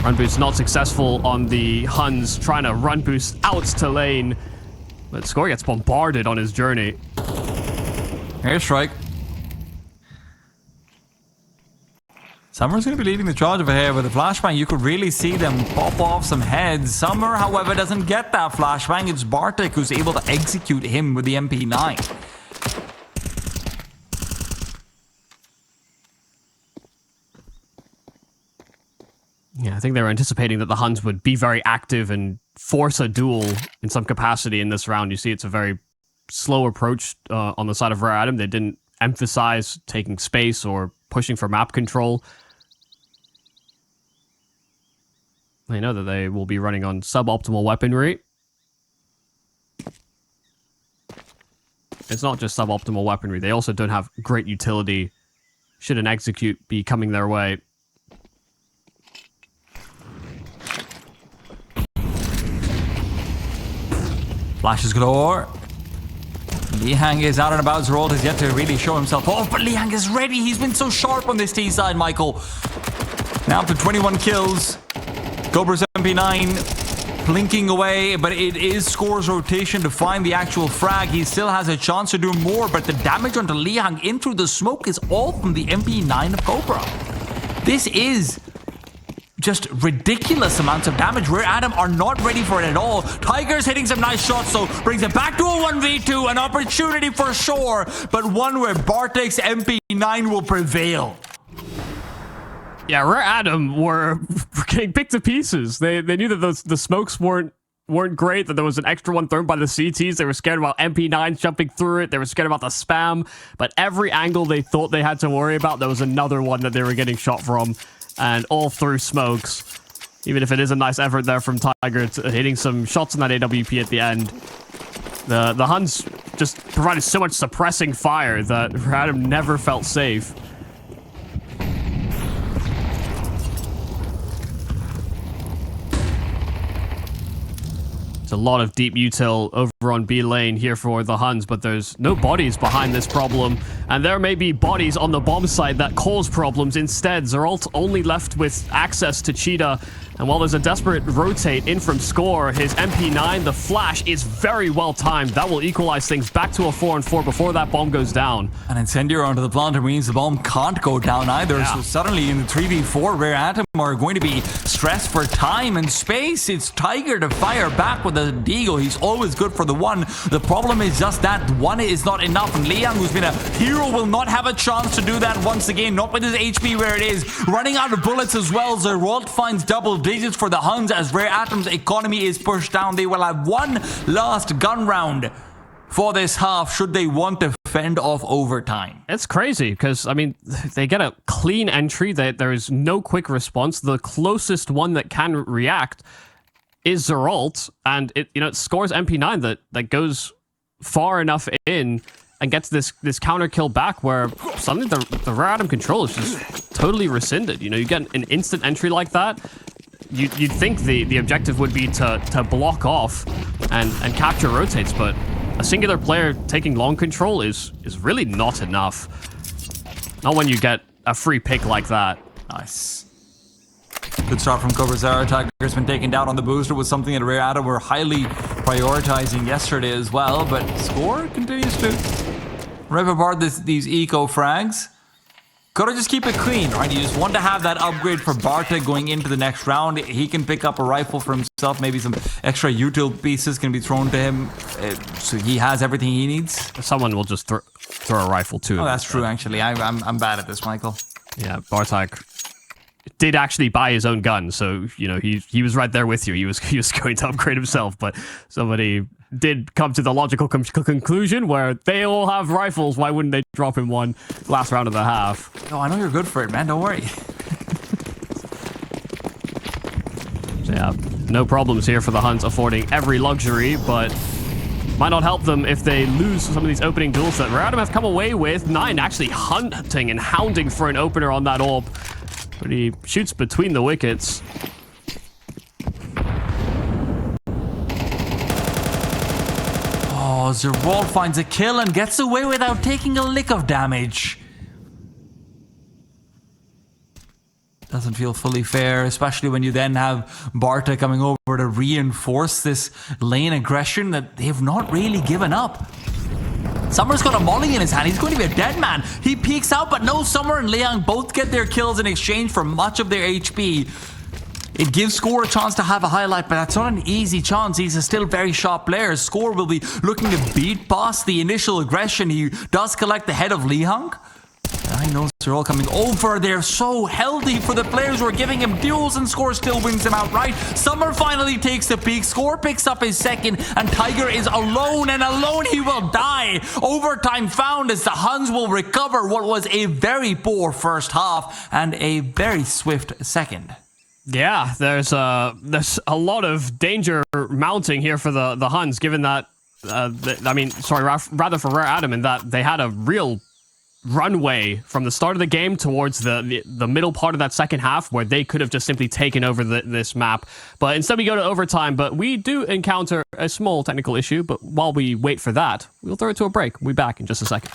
Run boost not successful on the Huns, trying to run boost out to lane, but Score gets bombarded on his journey. Airstrike. Summer's going to be leading the charge over here with a flashbang. You could really see them pop off some heads. Summer, however, doesn't get that flashbang. It's Bartek who's able to execute him with the MP9. Yeah, I think they were anticipating that the Huns would be very active and force a duel in some capacity in this round. You see it's a very slow approach on the side of Reratum. They didn't emphasize taking space or pushing for map control. They know that they will be running on suboptimal weaponry. It's not just suboptimal weaponry. They also don't have great utility should an execute be coming their way. Flashes galore. Lihang is out and about. Zeralt has yet to really show himself off, but Lihang is ready. He's been so sharp on this T side, Michael. Now up to 21 kills. Cobra's MP9 blinking away, but it is Score's rotation to find the actual frag. He still has a chance to do more, but the damage onto Lihang in through the smoke is all from the MP9 of Cobra. This is just ridiculous amounts of damage. Rare Atom are not ready for it at all. Tiger's hitting some nice shots, so brings it back to a 1v2, an opportunity for sure, but one where Bartek's MP9 will prevail. Yeah, Rare Atom were getting picked to pieces. They knew that the smokes weren't great, that there was an extra one thrown by the CTs. They were scared about MP9 jumping through it. They were scared about the spam. But every angle they thought they had to worry about, there was another one that they were getting shot from. And all through smokes. Even if it is a nice effort there from Tiger, hitting some shots on that AWP at the end. The Huns just provided so much suppressing fire that Radom never felt safe. It's a lot of deep util over on B lane here for the Huns, but there's no bodies behind this problem. And there may be bodies on the bomb site that cause problems instead. Zeralt only left with access to Cheetah. And while there's a desperate rotate in from Score, his MP9, the flash, is very well timed. That will equalize things back to a 4-on-4 before that bomb goes down. An incendiary onto the planter means the bomb can't go down either. Yeah. So suddenly in the 3v4, Rare Atom are going to be stressed for time and space. It's Tiger to fire back with a deagle. He's always good for the one. The problem is just that one is not enough. And Liang, who's been a hero, will not have a chance to do that once again. Not with his HP where it is. Running out of bullets as well. Zeralt finds double digits for the Huns as Rare Atom's economy is pushed down. They will have one last gun round for this half should they want to fend off overtime. It's crazy because, I mean, they get a clean entry. There is no quick response. The closest one that can react is Zeralt, and it scores MP9 that goes far enough in and gets this counter kill back where suddenly the Rare Atom control is just totally rescinded. You get an instant entry like that. You'd think the objective would be to block off and capture rotates, but a singular player taking long control is really not enough. Not when you get a free pick like that. Nice. Good start from Kobrazara. Tiger's been taken down on the booster with something that Rare Atom were highly prioritizing yesterday as well, but Score continues to rip apart these eco frags. Gotta just keep it clean, right? You just want to have that upgrade for Bartek going into the next round. He can pick up a rifle for himself. Maybe some extra util pieces can be thrown to him. So he has everything he needs. Someone will just throw a rifle to him. Oh, that's true, actually. I'm bad at this, Michael. Yeah, Bartek did actually buy his own gun, so he was right there with you. He was going to upgrade himself, but somebody did come to the logical conclusion where they all have rifles. Why wouldn't they drop him one last round of the half? Oh, I know you're good for it, man. Don't worry. So yeah, no problems here for the Huns, affording every luxury, but might not help them if they lose some of these opening duels that Rare Atom have come away with. 9 actually hunting and hounding for an opener on that orb, but he shoots between the wickets. Oh, Zerwald finds a kill and gets away without taking a lick of damage. Doesn't feel fully fair, especially when you then have Bartek coming over to reinforce this lane aggression that they've not really given up. Summer's got a molly in his hand. He's going to be a dead man. He peeks out, but no, Summer and Liang both get their kills in exchange for much of their HP. It gives Score a chance to have a highlight, but that's not an easy chance. He's a still very sharp player. Score will be looking to beat past the initial aggression. He does collect the head of Lihang. I know they're all coming over. They're so healthy for the players who are giving him duels, and Score still wins them outright. Summer finally takes the peak. Score picks up his second, and Tiger is alone, and alone he will die. Overtime found as the Huns will recover what was a very poor first half and a very swift second. Yeah, there's a lot of danger mounting here for the Huns, given that, rather for Rare Atom, in that they had a real runway from the start of the game towards the middle part of that second half where they could have just simply taken over this map. But instead we go to overtime, but we do encounter a small technical issue, but while we wait for that, we'll throw it to a break. We'll be back in just a second.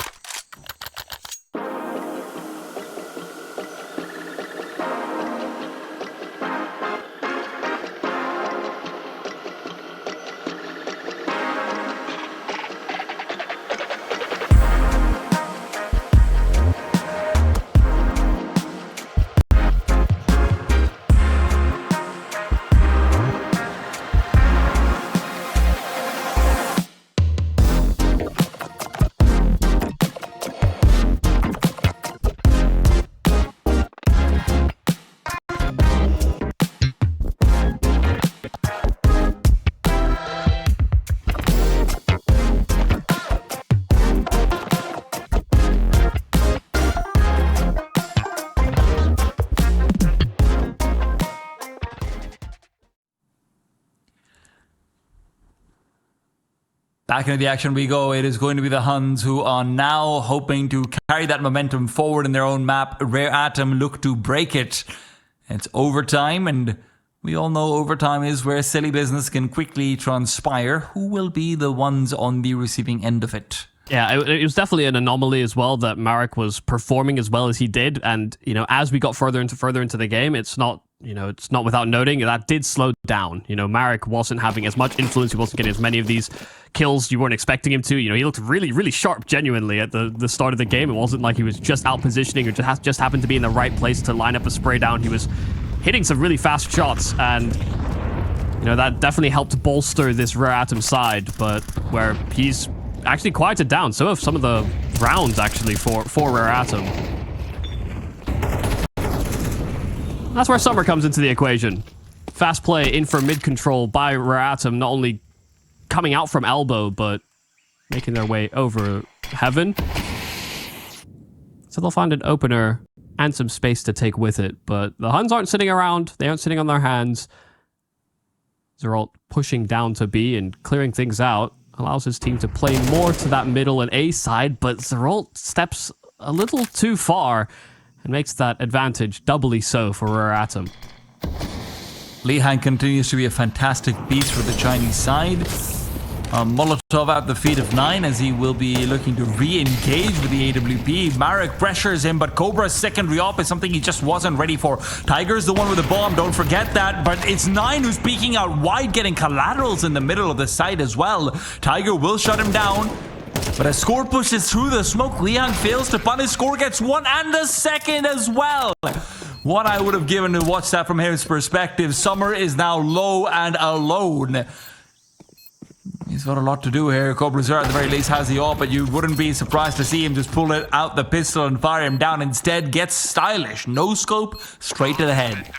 Back into the action we go. It is going to be the Huns who are now hoping to carry that momentum forward in their own map. Rare Atom look to break it. It's overtime, and we all know overtime is where silly business can quickly transpire. Who will be the ones on the receiving end of it? Yeah, it was definitely an anomaly as well that Marek was performing as well as he did. And, you know, as we got further into the game, it's not without noting that did slow down. You know, Marek wasn't having as much influence. He wasn't getting as many of these kills you weren't expecting him to. You know, he looked really, really sharp, genuinely, at the start of the game. It wasn't like he was just out positioning or just happened to be in the right place to line up a spray down. He was hitting some really fast shots, and, you know, that definitely helped bolster this Rare Atom side, but where he's actually quieted down. So have some of the rounds, actually, for Rare Atom. That's where Summer comes into the equation. Fast play in for mid-control by Rare Atom, not only coming out from elbow, but making their way over Heaven. So they'll find an opener and some space to take with it, but the Huns aren't sitting around. They aren't sitting on their hands. They're all pushing down to B and clearing things out. Allows his team to play more to that middle and A side, but Zeralt steps a little too far and makes that advantage doubly so for Rare Atom. Li Han continues to be a fantastic beast for the Chinese side. Molotov at the feet of 9 as he will be looking to re-engage with the AWP. Marek pressures him, but Cobra's secondary op is something he just wasn't ready for. Tiger's the one with the bomb, don't forget that, but it's 9 who's peeking out wide, getting collaterals in the middle of the site as well. Tiger will shut him down, but as Score pushes through the smoke, Liang fails to punish. Score gets one and the second as well. What I would have given to watch that from his perspective. Summer is now low and alone. He's got a lot to do here. Cobra Zero at the very least has the AWP, but you wouldn't be surprised to see him just pull it out the pistol and fire him down. Instead, gets stylish. No scope, straight to the head.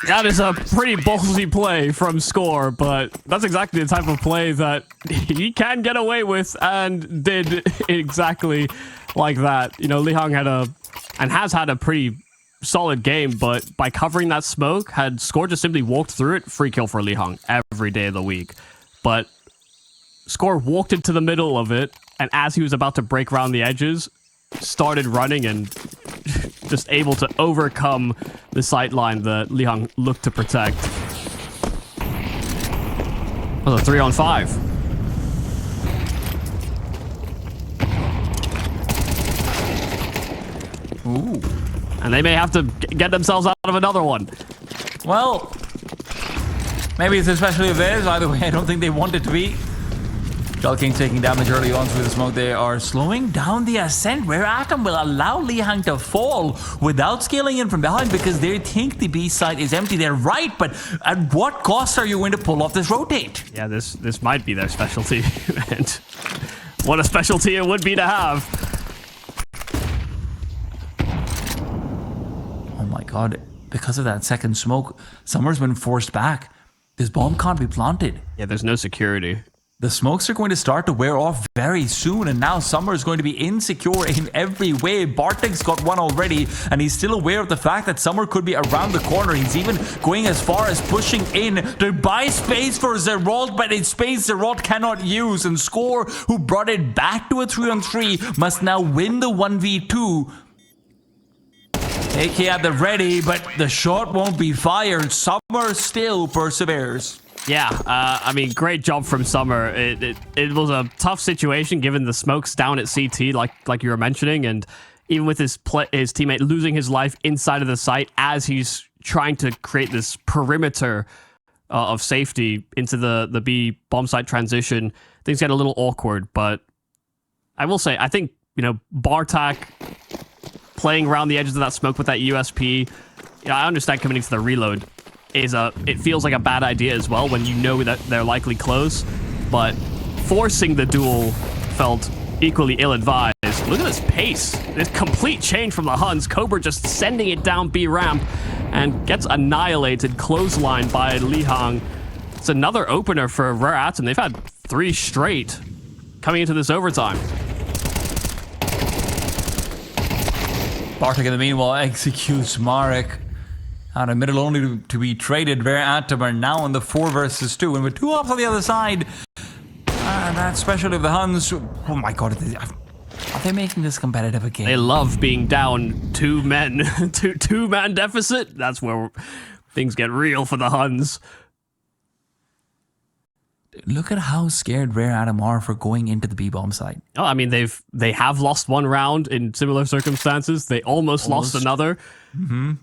That is a pretty ballsy play from Score, but that's exactly the type of play that he can get away with, and did exactly like that. You know, Li Hong has had a pretty solid game, but by covering that smoke, had Score just simply walked through it, free kill for Li Hong every day of the week. But Score walked into the middle of it, and as he was about to break around the edges, started running and just able to overcome the sight line that Li Hong looked to protect. That was a 3-on-5. Ooh. And they may have to get themselves out of another one. Well, maybe it's especially of theirs. Either way, I don't think they want it to be. King taking damage early on through the smoke. They are slowing down the ascent. Rare Atom will allow Li Hang to fall without scaling in from behind because they think the B side is empty. They're right, but at what cost are you going to pull off this rotate? Yeah, this might be their specialty. And what a specialty it would be to have. Oh my god, because of that second smoke, Summer's been forced back. This bomb can't be planted. Yeah, there's no security. The smokes are going to start to wear off very soon, and now Summer is going to be insecure in every way. Bartek's got one already, and he's still aware of the fact that Summer could be around the corner. He's even going as far as pushing in to buy space for Zeralt, but it's space Zeralt cannot use, and Score, who brought it back to a 3-on-3, must now win the 1v2. AK at the ready, but the shot won't be fired. Summer still perseveres. Yeah, I mean, great job from Summer. It was a tough situation given the smokes down at CT, like you were mentioning, and even with his teammate losing his life inside of the site as he's trying to create this perimeter of safety into the B bomb site transition, things get a little awkward. But I will say, I think, you know, Bartek playing around the edges of that smoke with that USP, you know, I understand coming into the reload. It feels like a bad idea as well when you know that they're likely close, but forcing the duel felt equally ill-advised. Look at this pace. This complete change from the Huns. Cobra just sending it down B ramp and gets annihilated clothesline by Li Hong. It's another opener for Rare Atom. They've had 3 straight coming into this overtime. Bartek in the meanwhile executes Marek. Out of middle only to be traded. Atom are now in the 4 versus 2. And with 2 ops on the other side. And that especially of the Huns. Oh my god. Are they making this competitive again? They love being down 2 men. Two-man deficit. That's where things get real for the Huns. Look at how scared Rare Atom are for going into the B-bomb site. Oh, I mean, they have lost 1 round in similar circumstances. They almost lost another. Mm-hmm.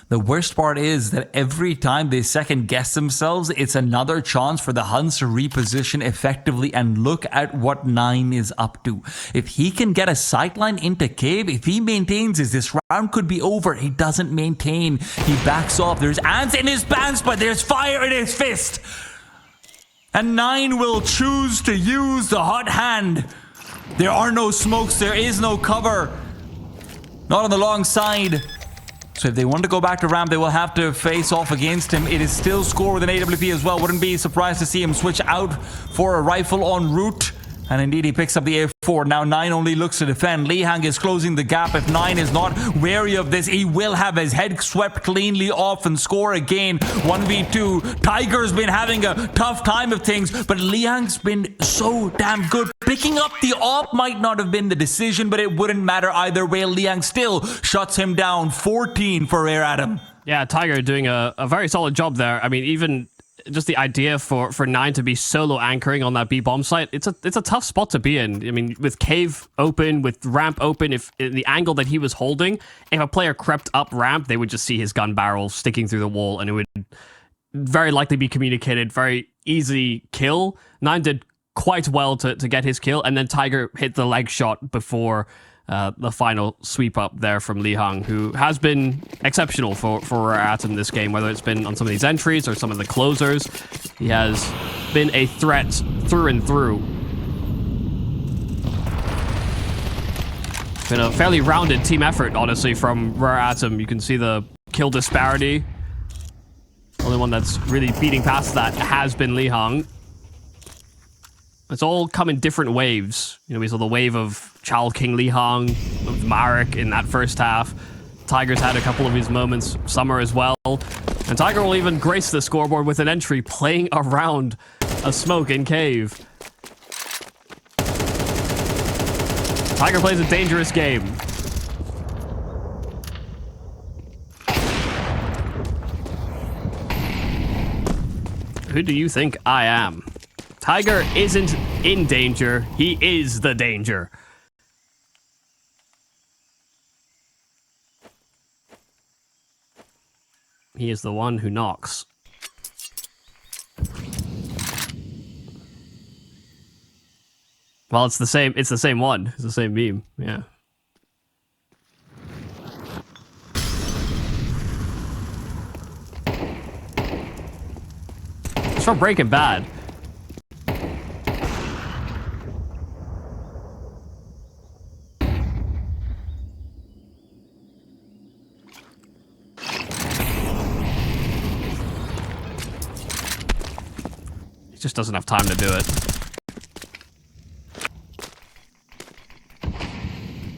The worst part is that every time they second guess themselves, it's another chance for the Huns to reposition effectively, and look at what 9 is up to. If he can get a sightline into Cave, if he maintains this round could be over. He doesn't maintain. He backs off. There's ants in his pants, but there's fire in his fist. And 9 will choose to use the hot hand. There are no smokes. There is no cover. Not on the long side. So if they want to go back to ramp, they will have to face off against him. It is still score with an AWP as well. Wouldn't be surprised to see him switch out for a rifle en route. And indeed, he picks up the A4. Now 9 only looks to defend. Lihang is closing the gap. If 9 is not wary of this, he will have his head swept cleanly off and score again. 1v2. Tiger's been having a tough time of things, but Lihang's been so damn good. Picking up the op might not have been the decision, but it wouldn't matter either way. Lihang still shuts him down. 14 for Rare Atom. Yeah, Tiger doing a very solid job there. I mean, even just the idea for 9 to be solo anchoring on that B bomb site, it's a tough spot to be in. I mean, with cave open, with ramp open, if the angle that he was holding, if a player crept up ramp, they would just see his gun barrel sticking through the wall, and it would very likely be communicated. Very easy kill. 9 did quite well to get his kill, and then Tiger hit the leg shot before the final sweep up there from Lihang, who has been exceptional for Atom this game, whether it's been on some of these entries or some of the closers. He has been a threat through and through. Been a fairly rounded team effort, honestly, from Rare Atom. You can see the kill disparity. Only one that's really beating past that has been Lihang. It's all come in different waves. You know, we saw the wave of Child King Lihang, of Marek in that first half. Tiger's had a couple of his moments, Summer as well. And Tiger will even grace the scoreboard with an entry playing around a smoke in cave. Tiger plays a dangerous game. Who do you think I am? Tiger isn't in danger. He is the danger. He is the one who knocks. Well, it's the same one. It's the same meme. Yeah. It's from Breaking Bad. Just doesn't have time to do it.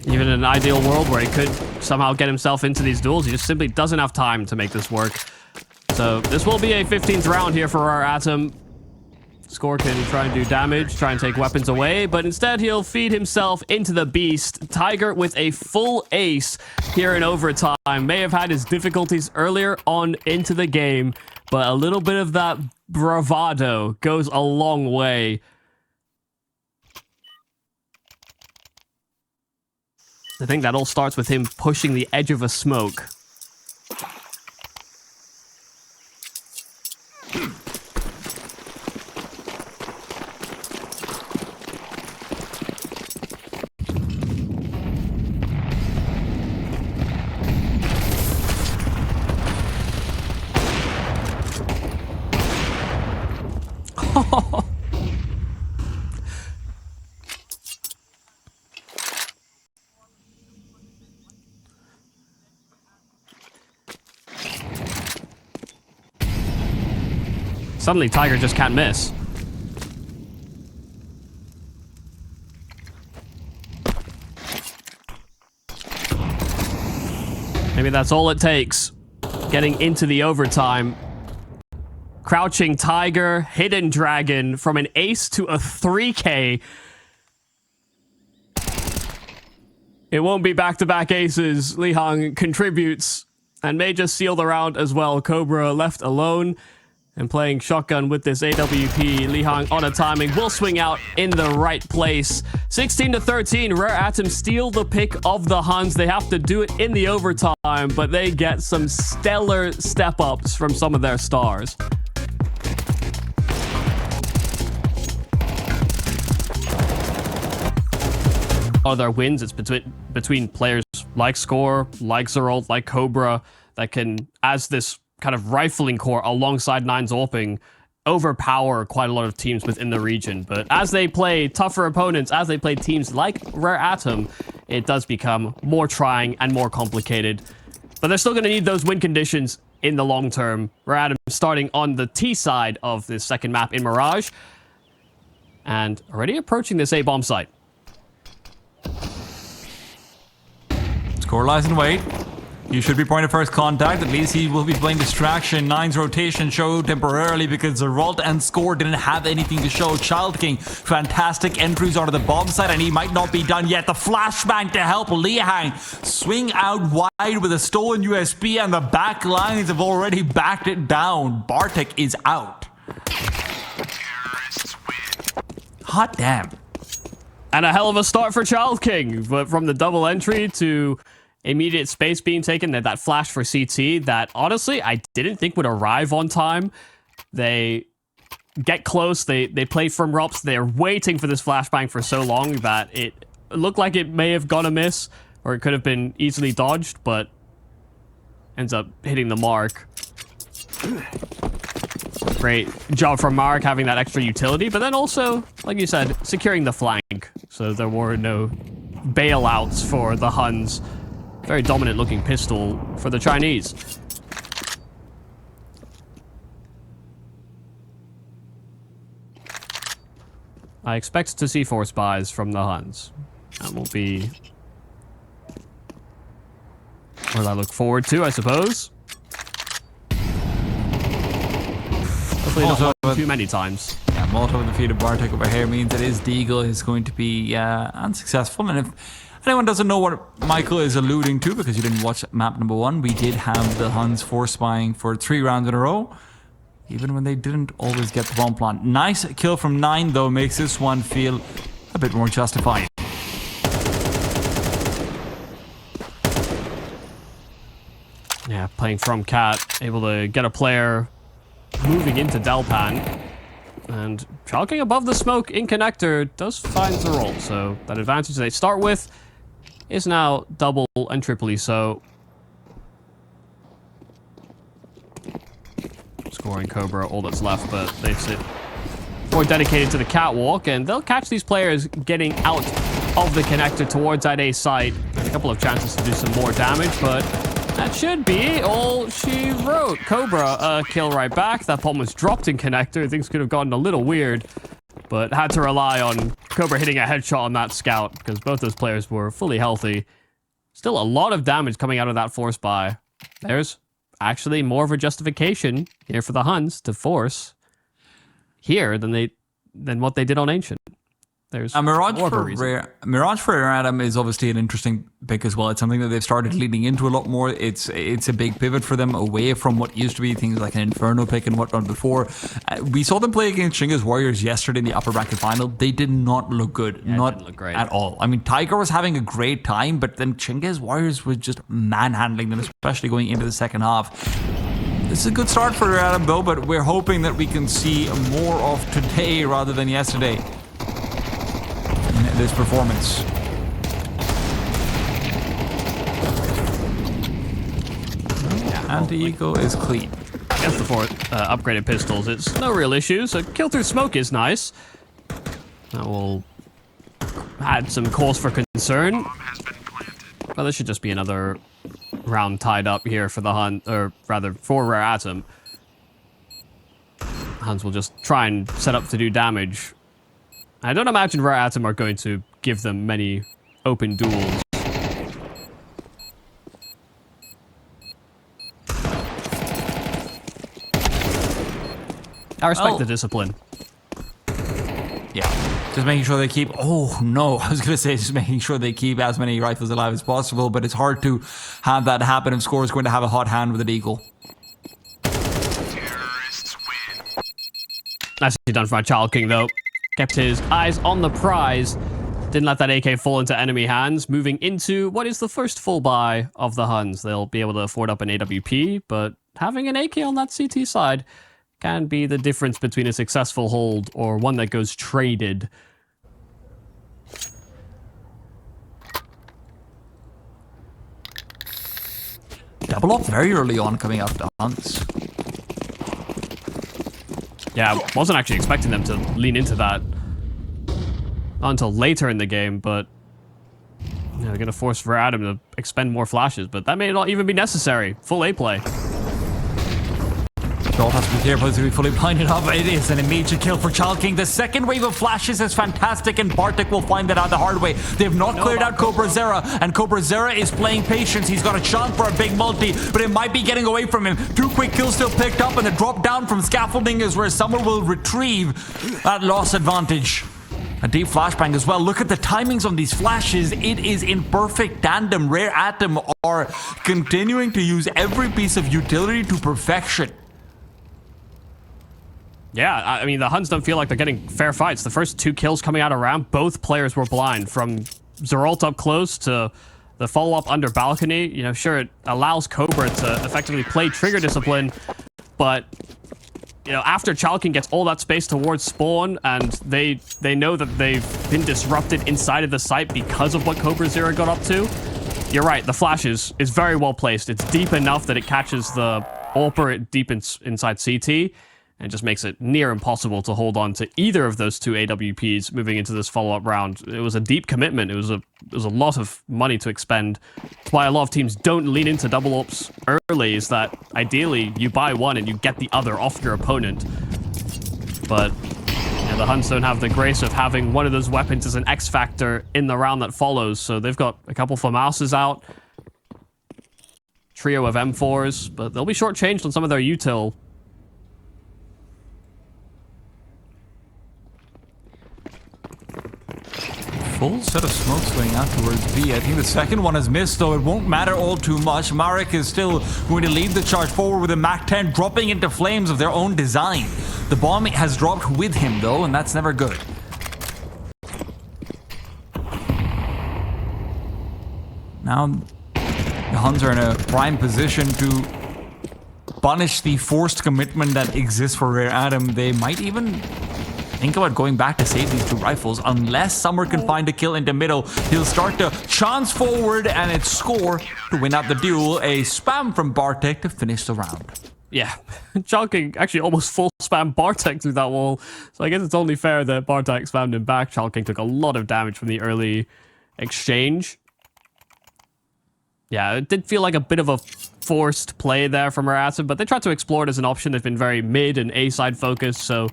Even in an ideal world where he could somehow get himself into these duels, he just simply doesn't have time to make this work. So this will be a 15th round here for our Atom. Score can try and do damage, try and take weapons away, but instead he'll feed himself into the beast. Tiger with a full ace here in overtime. May have had his difficulties earlier on into the game, but a little bit of that bravado goes a long way. I think that all starts with him pushing the edge of a smoke. Suddenly, Tiger just can't miss. Maybe that's all it takes. Getting into the overtime. Crouching Tiger, Hidden Dragon from an ace to a 3K. It won't be back-to-back aces. Li Hang contributes and may just seal the round as well. Cobra left alone and playing shotgun with this AWP. Li Hang on a timing will swing out in the right place. 16-13, Rare Atom steal the pick of the Huns. They have to do it in the overtime, but they get some stellar step-ups from some of their stars. All their wins, it's between players like Score, like Zerold, like Cobra, that can, as this kind of rifling core alongside Nine Zorping, overpower quite a lot of teams within the region. But as they play tougher opponents, as they play teams like Rare Atom, it does become more trying and more complicated. But they're still going to need those win conditions in the long term. Rare Atom starting on the T side of this second map in Mirage, and already approaching this A-bomb site. Score lies in wait. You should be point of first contact. At least he will be playing distraction. Nine's rotation showed temporarily because Zerold and Score didn't have anything to show. Child King, fantastic entries onto the bomb side, and he might not be done yet. The flashbang to help Li Hang swing out wide with a stolen USB, and the back lines have already backed it down. Bartek is out. Hot damn. And a hell of a start for Child King, but from the double entry to immediate space being taken, that flash for CT that honestly I didn't think would arrive on time. They get close, they play from RUPS, they're waiting for this flashbang for so long that it looked like it may have gone amiss, or it could have been easily dodged, but ends up hitting the mark. Great job from Mark having that extra utility, but then also, like you said, securing the flank, so there were no bailouts for the Huns. Very dominant looking pistol for the Chinese. I expect to see 4 spies from the Huns. That will be what I look forward to, I suppose. Hopefully not too many times. Yeah, Molotov defeated Bartek over here means that his Deagle is going to be unsuccessful. And if anyone doesn't know what Michael is alluding to, because you didn't watch map number 1, we did have the Huns force spying for 3 rounds in a row, even when they didn't always get the bomb plant. Nice kill from 9, though, makes this one feel a bit more justified. Yeah, playing from Cat, able to get a player moving into Delpan. And Child King above the smoke in connector does find the roll, so that advantage they start with is now double and triply so. Scoring Cobra, all that's left, but they sit more dedicated to the catwalk, and they'll catch these players getting out of the connector towards that A site. And a couple of chances to do some more damage, but that should be all she wrote. Cobra, kill right back. That bomb was dropped in connector. Things could have gotten a little weird, but had to rely on Cobra hitting a headshot on that scout because both those players were fully healthy. Still a lot of damage coming out of that force buy. There's actually more of a justification here for the Huns to force here than what they did on Ancient. There's Mirage for Rare Atom is obviously an interesting pick as well. It's something that they've started leading into a lot more. It's a big pivot for them away from what used to be things like an Inferno pick and whatnot before. We saw them play against Chinga's Warriors yesterday in the upper bracket final. They did not look good. Yeah, not didn't look great at all. I mean, Tiger was having a great time, but then Chinga's Warriors was just manhandling them, especially going into the second half. This is a good start for Rare Atom though, but we're hoping that we can see more of today rather than yesterday. This performance. Anti-eco is clean. Against the 4 upgraded pistols, it's no real issue. So kill through smoke is nice. That will add some cause for concern. Well, this should just be another round tied up here for the Huns, or rather for Rare Atom. Huns will just try and set up to do damage. I don't imagine Rare Atom are going to give them many open duels. I respect the discipline. Yeah, just making sure they keep... Oh, no. I was going to say just making sure they keep as many rifles alive as possible, but it's hard to have that happen if Score is going to have a hot hand with an Eagle. Nicely done for my Child King, though. Kept his eyes on the prize. Didn't let that AK fall into enemy hands. Moving into what is the first full buy of the Huns. They'll be able to afford up an AWP, but having an AK on that CT side can be the difference between a successful hold or one that goes traded. Double up very early on coming out to Huns. Yeah, I wasn't actually expecting them to lean into that. Not until later in the game, but they're going to force Veradum to expend more flashes, but that may not even be necessary. Full A play. Jolt has to be careful to be fully blinded up. It is an immediate kill for Child King. The second wave of flashes is fantastic, and Bartek will find that out the hard way. They have not cleared out Cobra Zera, and Cobra Zera is playing patience. He's got a chance for a big multi, but it might be getting away from him. 2 quick kills still picked up, and the drop down from scaffolding is where someone will retrieve that loss advantage. A deep flashbang as well. Look at the timings on these flashes. It is in perfect tandem. Rare Atom are continuing to use every piece of utility to perfection. Yeah, I mean, the Huns don't feel like they're getting fair fights. The first 2 kills coming out of round, both players were blind. From Zeralt up close to the follow-up under balcony. You know, sure, it allows Cobra to effectively play trigger discipline, but, you know, after Child King gets all that space towards spawn, and they know that they've been disrupted inside of the site because of what Cobra Zero got up to, you're right, the flash is very well placed. It's deep enough that it catches the AWPer deep inside CT, and just makes it near impossible to hold on to either of those 2 AWPs moving into this follow-up round. It was a deep commitment. It was a lot of money to expend. That's why a lot of teams don't lean into double ops early, is that ideally you buy one and you get the other off your opponent. But yeah, the Huns don't have the grace of having one of those weapons as an X factor in the round that follows, so they've got a couple FAMASs out, trio of M4s, but they'll be shortchanged on some of their util. Full set of smokes going out towards B. I think the second one is missed, though it won't matter all too much. Marek is still going to lead the charge forward with a MAC-10 dropping into flames of their own design. The bomb has dropped with him, though, and that's never good. Now, the Huns are in a prime position to punish the forced commitment that exists for Rare Atom. They might even think about going back to save these 2 rifles. Unless Summer can find a kill in the middle, he'll start to chance forward, and it's Score to win out the duel. A spam from Bartek to finish the round. Yeah, Child King actually almost full spam Bartek through that wall, so I guess it's only fair that Bartek spammed him back. Child King took a lot of damage from the early exchange. Yeah, it did feel like a bit of a forced play there from Rasim, but they tried to explore it as an option. They've been very mid and A-side focused, so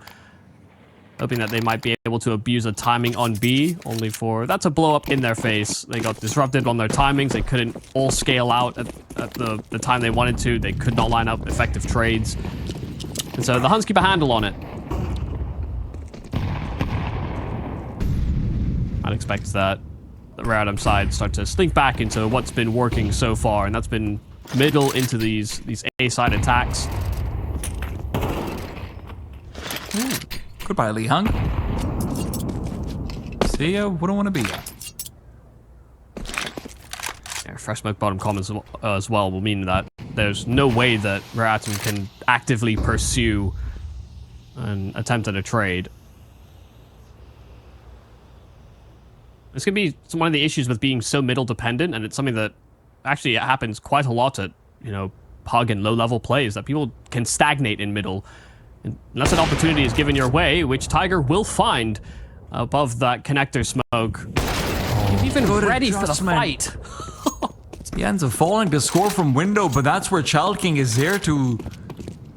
hoping that they might be able to abuse a timing on B, only for that to blow up in their face. They got disrupted on their timings. They couldn't all scale out at the time they wanted to. They could not line up effective trades. And so the Huns keep a handle on it. I'd expect that the Rare Atom side start to slink back into what's been working so far, and that's been middle into these A-side attacks. Goodbye, Lee Hung. See ya, wouldn't want to be ya. Yeah, fresh smoke bottom comments as well will mean that there's no way that Rare Atom can actively pursue an attempt at a trade. This could be one of the issues with being so middle dependent, and it's something that actually happens quite a lot at, you know, pug and low level plays, that people can stagnate in middle. Unless an opportunity is given your way, which Tiger will find above that connector smoke. He's even ready for the fight. He ends up falling to Score from window, but that's where Child King is there to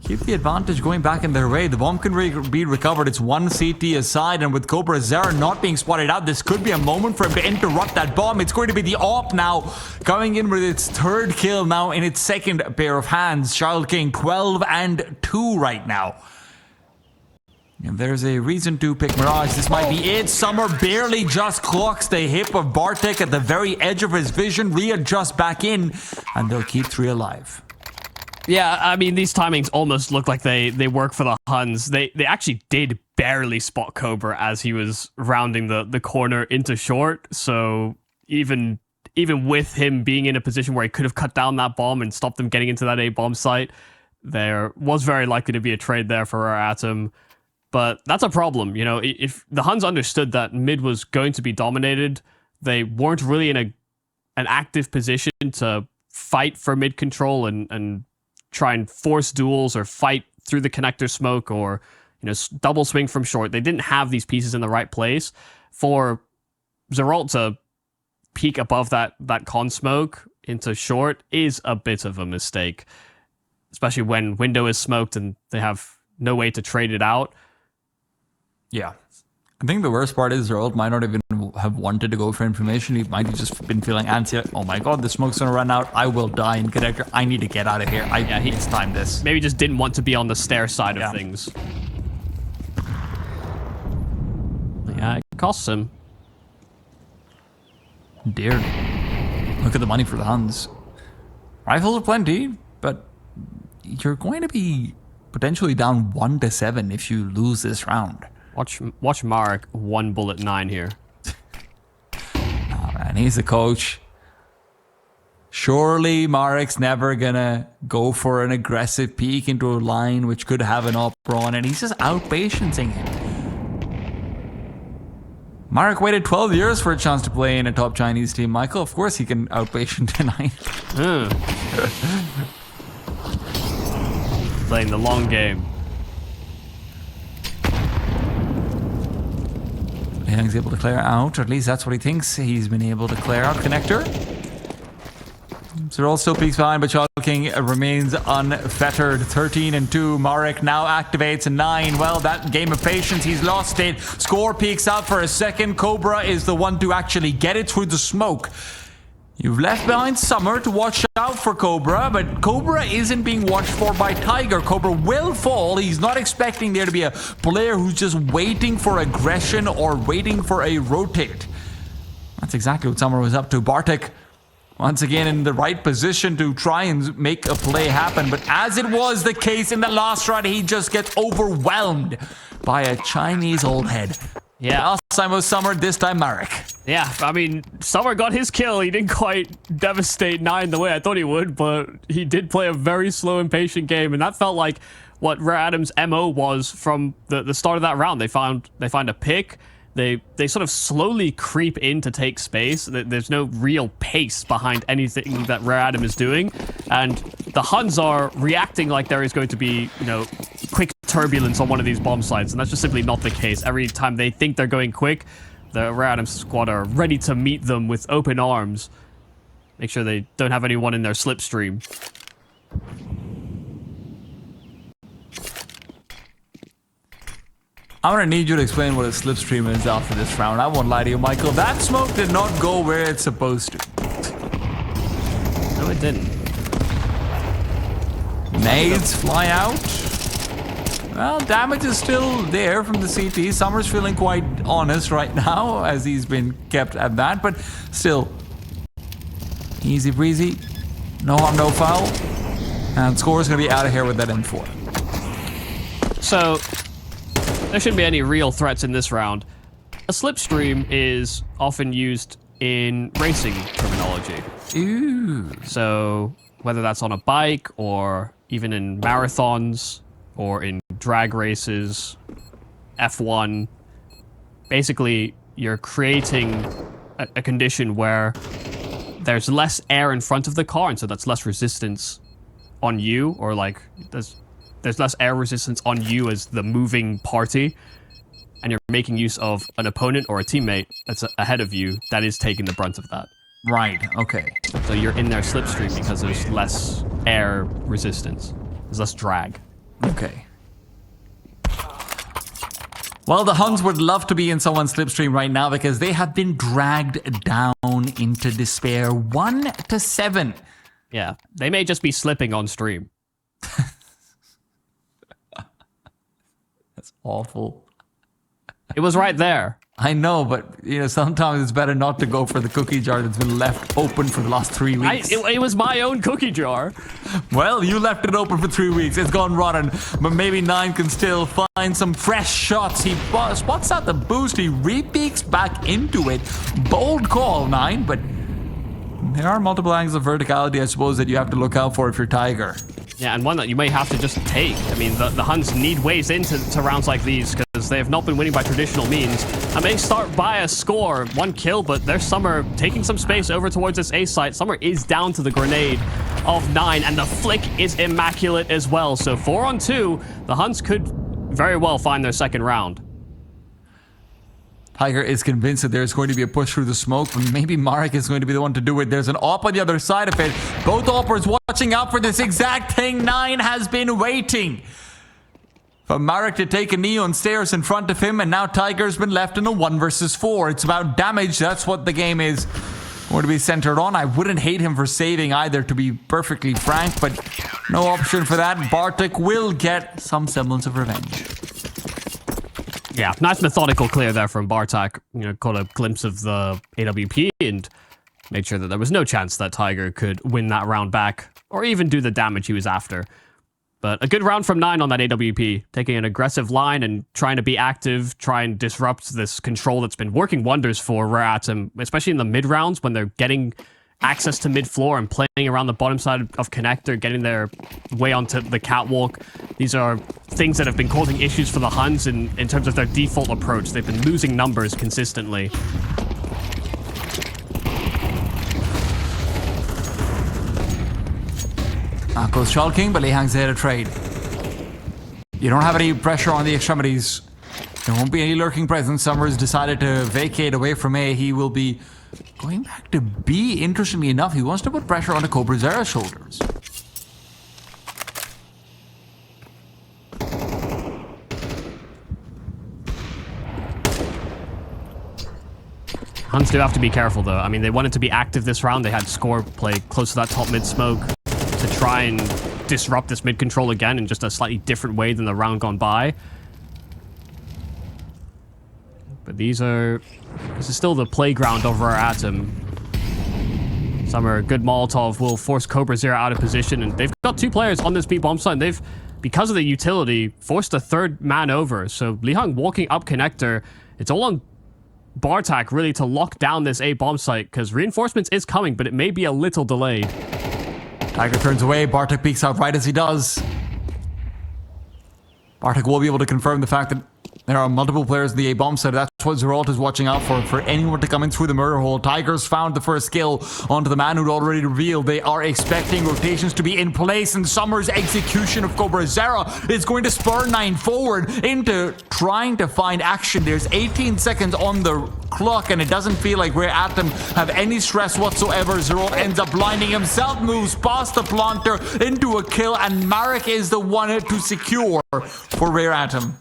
keep the advantage going back in their way. The bomb can be recovered. It's 1 CT aside, and with Cobra Zera not being spotted out, this could be a moment for him to interrupt that bomb. It's going to be the AWP now, coming in with its 3rd kill now in its 2nd pair of hands. Child King 12 and 2 right now. If there's a reason to pick Mirage, this might be it. Summer barely just clocks the hip of Bartek at the very edge of his vision, readjusts back in, and they'll keep 3 alive. Yeah, I mean, these timings almost look like they work for the Huns. They actually did barely spot Cobra as he was rounding the corner into short, so even with him being in a position where he could have cut down that bomb and stopped them getting into that A bomb site, there was very likely to be a trade there for Atom. But that's a problem, you know. If the Huns understood that mid was going to be dominated, they weren't really in an active position to fight for mid control and try and force duels or fight through the connector smoke or, you know, double swing from short. They didn't have these pieces in the right place. For Zeralt to peek above that con smoke into short is a bit of a mistake, especially when window is smoked and they have no way to trade it out. Yeah. I think the worst part is Zeralt might not even have wanted to go for information. He might have just been feeling antsy. Oh my god, the smoke's gonna run out. I will die in connector. I need to get out of here. It's time this. Maybe just didn't want to be on the stair side of things. Yeah, it costs him. Dear. Look at the money for the Huns. Rifles are plenty, but you're going to be potentially down 1-7 if you lose this round. Watch Marek 1 bullet 9 here. Oh man, he's the coach. Surely Marek's never gonna go for an aggressive peek into a line which could have an up run, and he's just out-patienting him. Marek waited 12 years for a chance to play in a top Chinese team, Michael. Of course he can out-patient tonight. Playing the long game. Young's able to clear out, or at least that's what he thinks. He's been able to clear out connector. Zeralt still peeks behind, but King remains unfettered. 13-2. Marek now activates 9. Well, that game of patience, he's lost it. Score peeks out for a second. Cobra is the one to actually get it through the smoke. You've left behind Summer to watch out for Cobra, but Cobra isn't being watched for by Tiger. Cobra will fall. He's not expecting there to be a player who's just waiting for aggression or waiting for a rotate. That's exactly what Summer was up to. Bartek, once again, in the right position to try and make a play happen, but as it was the case in the last round, he just gets overwhelmed by a Chinese old head. Yeah. Last time was Summer, this time Marek. Yeah, I mean, Summer got his kill. He didn't quite devastate 9 the way I thought he would, but he did play a very slow and patient game, and that felt like what Rare Adam's MO was from the start of that round. They find a pick. They sort of slowly creep in to take space. There's no real pace behind anything that Rare Adam is doing, and the Huns are reacting like there is going to be, you know, quick turbulence on one of these bomb sites, and that's just simply not the case. Every time they think they're going quick, the Rare Adam squad are ready to meet them with open arms. Make sure they don't have anyone in their slipstream. I'm gonna need you to explain what a slipstream is after this round. I won't lie to you, Michael. That smoke did not go where it's supposed to. No, it didn't. Nades fly out. Well, damage is still there from the CT. Summer's feeling quite honest right now, as he's been kept at that, but still. Easy breezy. No harm, no foul. And Score's gonna be out of here with that M4. So, there shouldn't be any real threats in this round. A slipstream is often used in racing terminology. Ooh. So, whether that's on a bike or even in marathons or in drag races, F1, basically you're creating a condition where there's less air in front of the car, and so that's less resistance on you, or like there's less air resistance on you as the moving party, and you're making use of an opponent or a teammate that's ahead of you that is taking the brunt of that. Right, okay. So you're in their slipstream because there's less air resistance. There's less drag. Okay. Well, the Huns would love to be in someone's slipstream right now because they have been dragged down into despair. 1-7. Yeah, they may just be slipping on stream. awful. It was right there. I know, but sometimes it's better not to go for the cookie jar that's been left open for the last 3 weeks. It was my own cookie jar. Well, you left it open for 3 weeks. It's gone rotten, but maybe 9 can still find some fresh shots. He spots out the boost. He re-peeks back into it. Bold call, 9, but there are multiple angles of verticality, I suppose, that you have to look out for if you're Tiger. Yeah, and one that you may have to just take. I mean, the Huns need ways into rounds like these because they have not been winning by traditional means. And they start by a score, 1 kill, but there's Summer taking some space over towards this A site. Summer is down to the grenade of 9, and the flick is immaculate as well. So 4 on 2, the Huns could very well find their second round. Tiger is convinced that there's going to be a push through the smoke, but maybe Marek is going to be the one to do it. There's an AWP on the other side of it. Both AWPers watching out for this exact thing. 9 has been waiting for Marek to take a neon stairs in front of him, and now Tiger's been left in a 1 versus 4. It's about damage. That's what the game is going to be centered on. I wouldn't hate him for saving either, to be perfectly frank, but no option for that. Bartek will get some semblance of revenge. Yeah, nice methodical clear there from Bartek. Caught a glimpse of the AWP and made sure that there was no chance that Tiger could win that round back or even do the damage he was after. But a good round from 9 on that AWP, taking an aggressive line and trying to be active, try and disrupt this control that's been working wonders for Rare Atom, especially in the mid rounds when they're getting access to mid-floor and playing around the bottom side of connector, getting their way onto the catwalk. These are things that have been causing issues for the Huns in terms of their default approach. They've been losing numbers consistently. Out goes Charles King, but Lee hangs ahead of trade. You don't have any pressure on the extremities. There won't be any lurking presence. Summers decided to vacate away from A. He will be going back to B. Interestingly enough, he wants to put pressure on the Cobrazera's shoulders. Huns do have to be careful, though. I mean, they wanted to be active this round. They had Score play close to that top mid smoke to try and disrupt this mid control again in just a slightly different way than the round gone by. But this is still the playground of Rare Atom. Summer, good Molotov will force Cobrazera out of position, and they've got 2 players on this B bomb site. They've, because of the utility, forced a 3rd man over. So Lihang walking up connector. It's all on Bartek really to lock down this A bomb site because reinforcements is coming, but it may be a little delayed. Tiger turns away. Bartek peeks out right as he does. Bartek will be able to confirm the fact that there are multiple players in the A bomb site. That's what Zeralt is watching out for anyone to come in through the murder hole. Tigers found the first kill onto the man who'd already revealed. They are expecting rotations to be in place, and Summer's execution of Cobrazera is going to spur 9 forward into trying to find action. There's 18 seconds on the clock, and it doesn't feel like Rare Atom have any stress whatsoever. Zeralt ends up blinding himself, moves past the planter into a kill, and Marek is the one to secure for Rare Atom.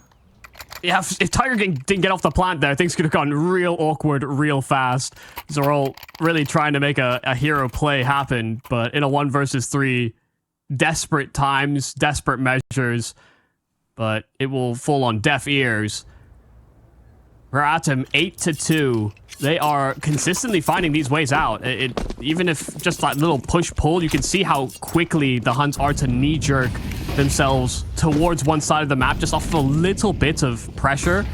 Yeah, if Tiger didn't get off the plant there, things could have gotten real awkward real fast. Zeralt really trying to make a hero play happen, but in a 1 versus 3, desperate times, desperate measures, but it will fall on deaf ears. Rare Atom 8-2. They are consistently finding these ways out. Even if just that little push-pull, you can see how quickly the Huns are to knee-jerk themselves towards one side of the map just off of a little bit of pressure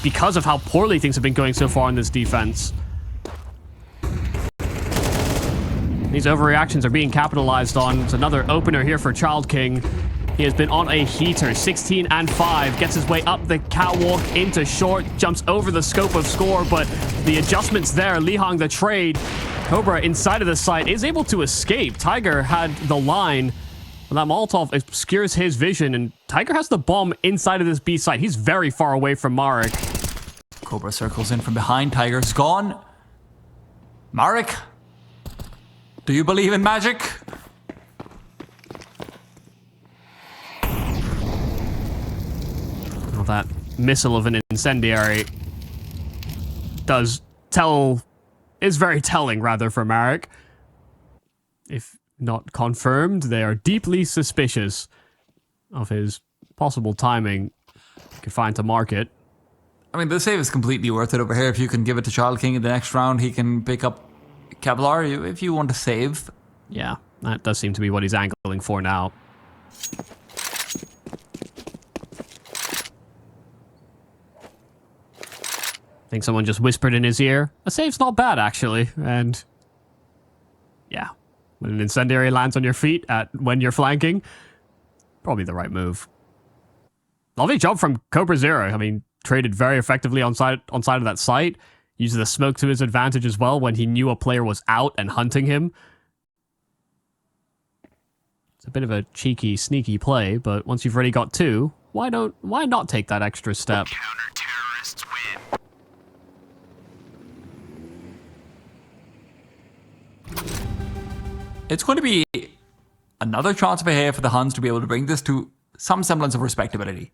because of how poorly things have been going so far in this defense. These overreactions are being capitalized on. It's another opener here for Child King. He has been on a heater, 16 and 5, gets his way up the catwalk into short, jumps over the scope of Score, but the adjustments there, Lihang the trade, Cobra inside of the site is able to escape. Tiger had the line, and that Molotov obscures his vision, and Tiger has the bomb inside of this B site. He's very far away from Marek. Cobra circles in from behind, Tiger's gone. Marek, do you believe in magic? That missile of an incendiary is very telling, rather, for Marek. If not confirmed, they are deeply suspicious of his possible timing, could find to mark it. I mean, the save is completely worth it over here. If you can give it to Child King in the next round, he can pick up Kevlar if you want to save. Yeah, that does seem to be what he's angling for now. I think someone just whispered in his ear, a save's not bad, actually. And yeah, when an incendiary lands on your feet when you're flanking, probably the right move. Lovely job from Cobra Zero. I mean, traded very effectively on side of that site. Used the smoke to his advantage as well when he knew a player was out and hunting him. It's a bit of a cheeky, sneaky play, but once you've already got two, why not take that extra step? Counter-terrorists win. It's going to be another chance over here for the Huns to be able to bring this to some semblance of respectability.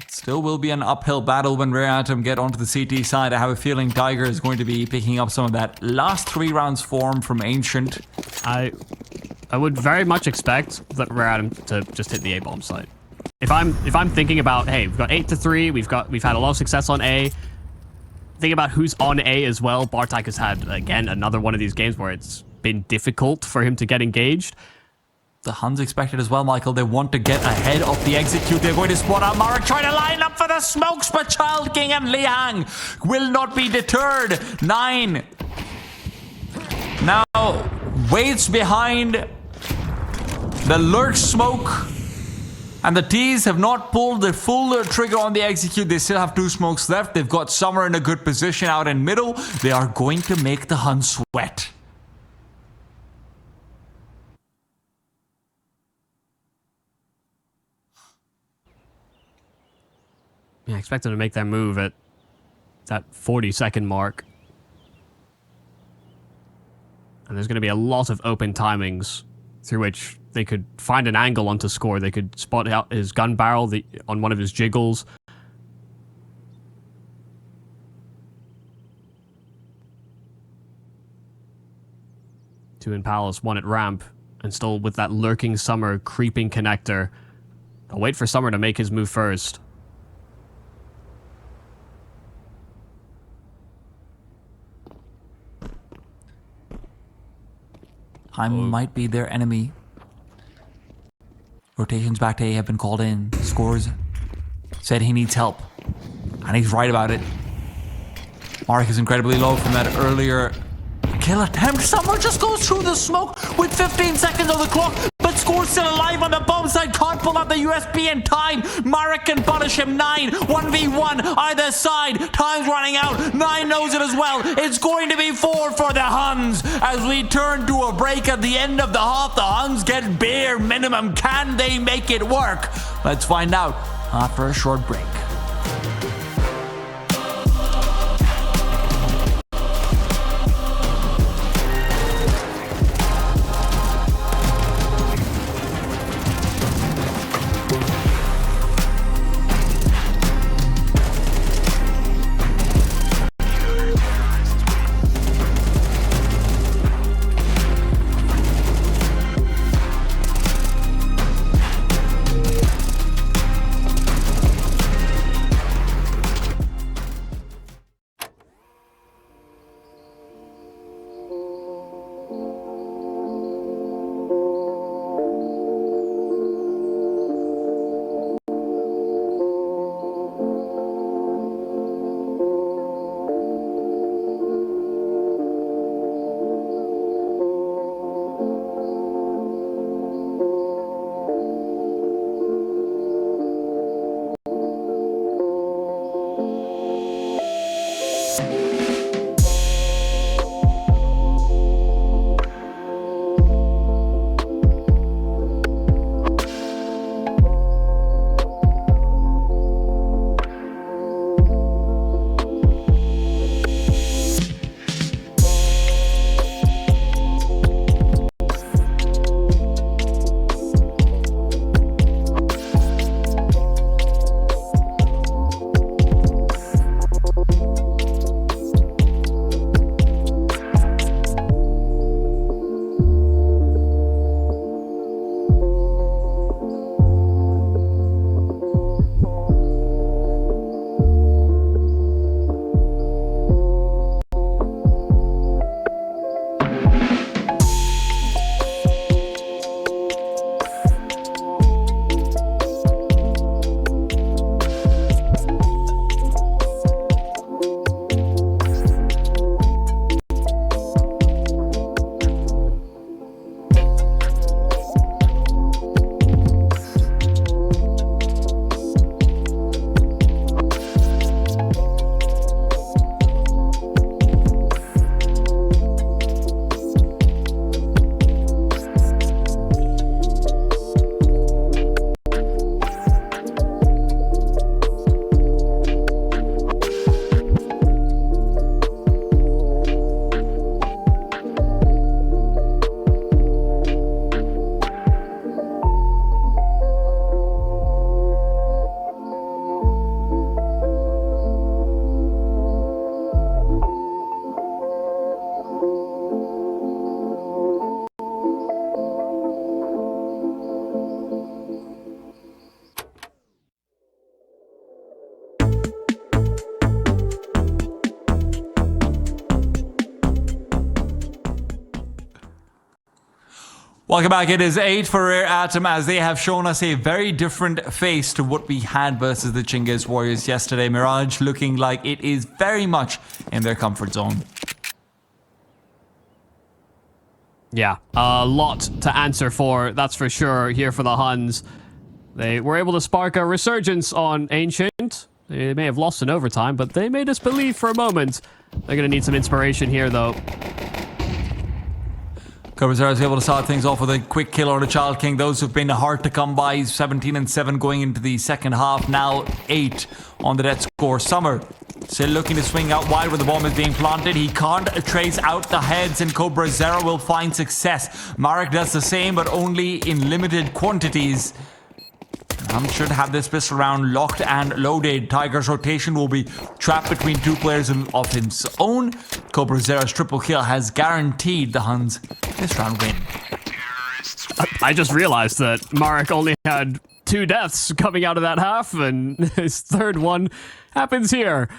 Still will be an uphill battle when Rare Atom get onto the CT side. I have a feeling Tiger is going to be picking up some of that last 3 rounds form from Ancient. I would very much expect that Rare Atom to just hit the A-bomb site. If I'm thinking about, hey, we've got 8-3, we've had a lot of success on A. Think about who's on A as well. Bartek has had, again, another one of these games where it's been difficult for him to get engaged. The Huns expect it as well, Michael. They want to get ahead of the execute. They're going to spot out Marek, trying to line up for the smokes, but Child King and Liang will not be deterred. 9 now waits behind the lurch smoke. And the T's have not pulled the full trigger on the execute. They still have 2 smokes left. They've got Summer in a good position out in middle. They are going to make the Huns sweat. Yeah, I expect them to make that move at that 40-second mark. And there's going to be a lot of open timings through which they could find an angle onto score. They could spot out his gun barrel on one of his jiggles. Two in Palace, 1 at ramp, and still with that lurking Summer creeping connector. I'll wait for Summer to make his move first. Time might be their enemy. Rotations back to A have been called in. Scores said he needs help. And he's right about it. Mark is incredibly low from that earlier kill attempt. Summer just goes through the smoke with 15 seconds on the clock. But Score's still alive on the bomb side. Can't pull out the USB in time. Marek can punish him. 9, 1v1 either side. Time's running out. 9 knows it as well. It's going to be 4 for the Huns. As we turn to a break at the end of the half, the Huns get bare minimum. Can they make it work? Let's find out after a short break. Welcome back. It is 8 for Rare Atom as they have shown us a very different face to what we had versus the Chinggis Warriors yesterday. Mirage looking like it is very much in their comfort zone. Yeah, a lot to answer for, that's for sure, here for the Huns. They were able to spark a resurgence on Ancient. They may have lost in overtime, but they made us believe for a moment. They're going to need some inspiration here, though. Cobra Zero is able to start things off with a quick kill on the Child King. Those who've been hard to come by, 17 and 7 going into the second half. Now 8 on the death score. Summer still looking to swing out wide when the bomb is being planted. He can't trace out the heads, and Cobra Zero will find success. Marek does the same, but only in limited quantities. Should have this pistol round locked and loaded. Tiger's rotation will be trapped between two players of his own. Cobra Zero's triple kill has guaranteed the Huns this round win. I just realized that Marek only had 2 deaths coming out of that half, and his third one happens here.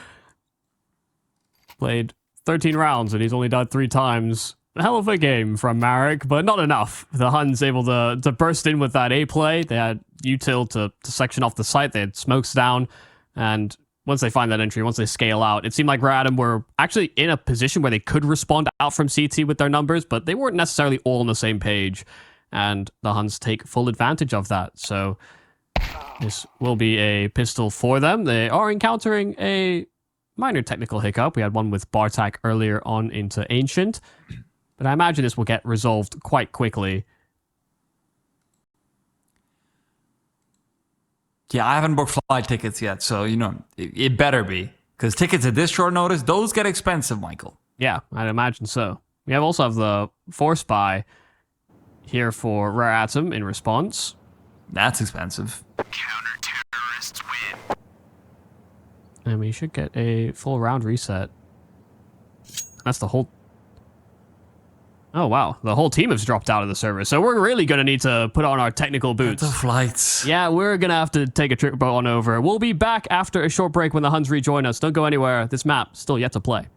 Played 13 rounds, and he's only died 3 times. A hell of a game from Marek, but not enough. The Huns able to burst in with that A play. They had util to section off the site. They had smokes down, and once they find that entry, once they scale out, it seemed like Rare Atom were actually in a position where they could respond out from CT with their numbers, but they weren't necessarily all on the same page, and the Huns take full advantage of that. So this will be a pistol for them. They are encountering a minor technical hiccup. We had one with Bartak earlier on into Ancient, but I imagine this will get resolved quite quickly. Yeah, I haven't booked flight tickets yet, so, it better be. Because tickets at this short notice, those get expensive, Michael. Yeah, I'd imagine so. We also have the Force Buy here for Rare Atom in response. That's expensive. Counter-terrorists win. And we should get a full round reset. That's the whole... Oh, wow. The whole team has dropped out of the server. So we're really going to need to put on our technical boots. The flights. Yeah, we're going to have to take a trip on over. We'll be back after a short break when the Huns rejoin us. Don't go anywhere. This map still yet to play.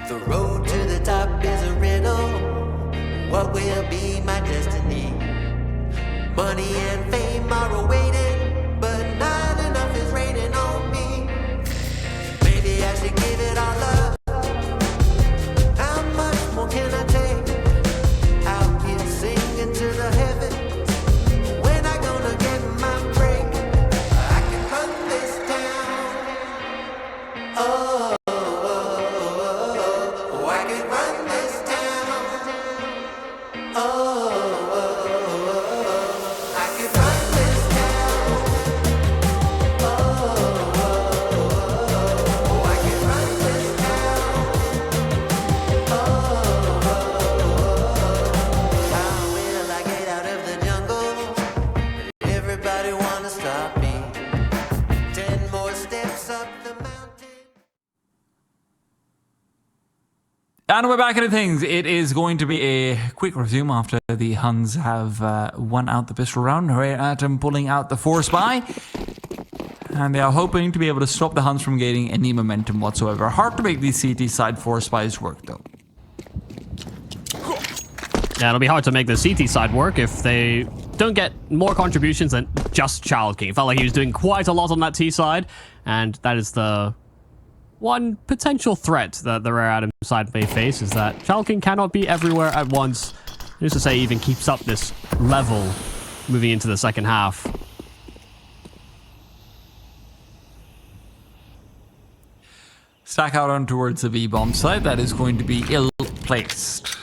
The road to the top is a riddle. What will be my destiny? Money and fame are awaiting, but not enough is raining on me. Maybe I should give it all up. How much more can I take? Out here singing to the heavens. When I gonna get my break? I can run this town. Oh, I can run this town. Oh, I can run this town. Oh, I can run this town. How will I get out of the jungle? Everybody wanna stop me. 10 more steps up the mountain. And we're back into things. It is going to be a quick resume after the Huns have won out the pistol round. Atom pulling out the force buy. And they are hoping to be able to stop the Huns from gaining any momentum whatsoever. Hard to make these CT side force buys work though. Yeah, it'll be hard to make the CT side work if they don't get more contributions than just Child King. It felt like he was doing quite a lot on that T side, and that is the one potential threat that the Rare Atom side may face, is that Child King cannot be everywhere at once. Who's to say he even keeps up this level moving into the second half? Stack out on towards the V-bomb side. That is going to be ill-placed.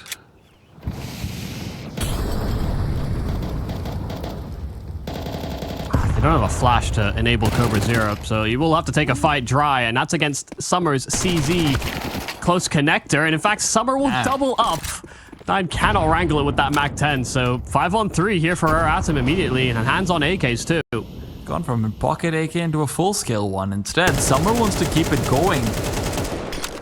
They don't have a flash to enable Cobra Zero, so you will have to take a fight dry, and that's against Summer's CZ close connector. And in fact, Summer will double up. Nine cannot wrangle it with that Mac 10, so 5-on-3 here for Rare Atom immediately, and hands-on AKs too. Gone from a pocket AK into a full-scale one. Instead, Summer wants to keep it going.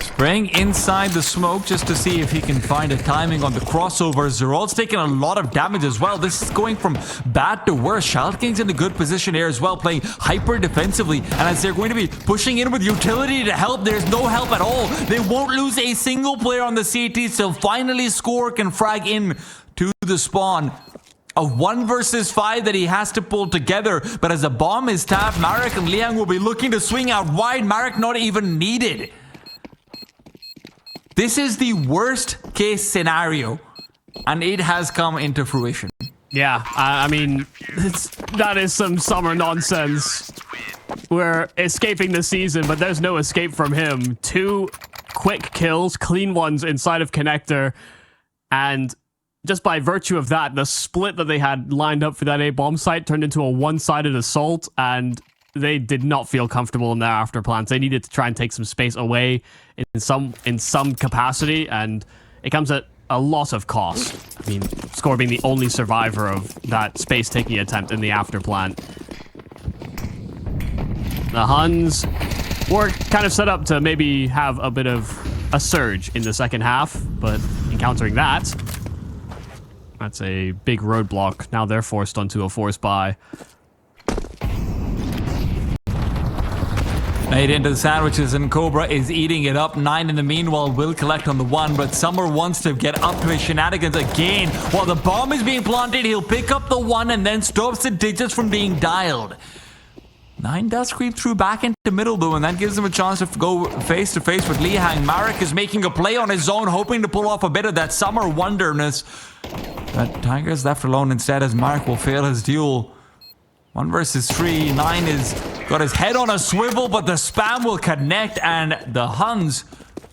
Spraying inside the smoke just to see if he can find a timing on the crossover. Zerol's taking a lot of damage as well. This is going from bad to worse. Child King's in a good position here as well, playing hyper defensively. And as they're going to be pushing in with utility to help, there's no help at all. They won't lose a single player on the CT, so finally Score can frag in to the spawn. A 1 versus 5 that he has to pull together, but as the bomb is tapped, Marek and Liang will be looking to swing out wide. Marek not even needed. This is the worst case scenario, and it has come into fruition. Yeah, I mean, that is some Summer nonsense. We're escaping the season, but there's no escape from him. 2 quick kills, clean ones inside of Connector, and just by virtue of that, the split that they had lined up for that A-bomb site turned into a one-sided assault, and they did not feel comfortable in their after plans. They needed to try and take some space away in some capacity, and it comes at a lot of cost. I mean, Score being the only survivor of that space-taking attempt in the after plan. The Huns were kind of set up to maybe have a bit of a surge in the second half, but encountering that, that's a big roadblock. Now they're forced onto a force buy. Made into the sandwiches, and Cobra is eating it up. 9 in the meanwhile will collect on the 1, but Summer wants to get up to his shenanigans again. While the bomb is being planted, he'll pick up the 1 and then stops the digits from being dialed. 9 does creep through back into middle though, and that gives him a chance to go face to face with Lihang. Marek is making a play on his own, hoping to pull off a bit of that Summer wonderness. But Tiger's left alone instead as Marek will fail his duel. 1 versus 3. 9 is got his head on a swivel, but the spam will connect, and the Huns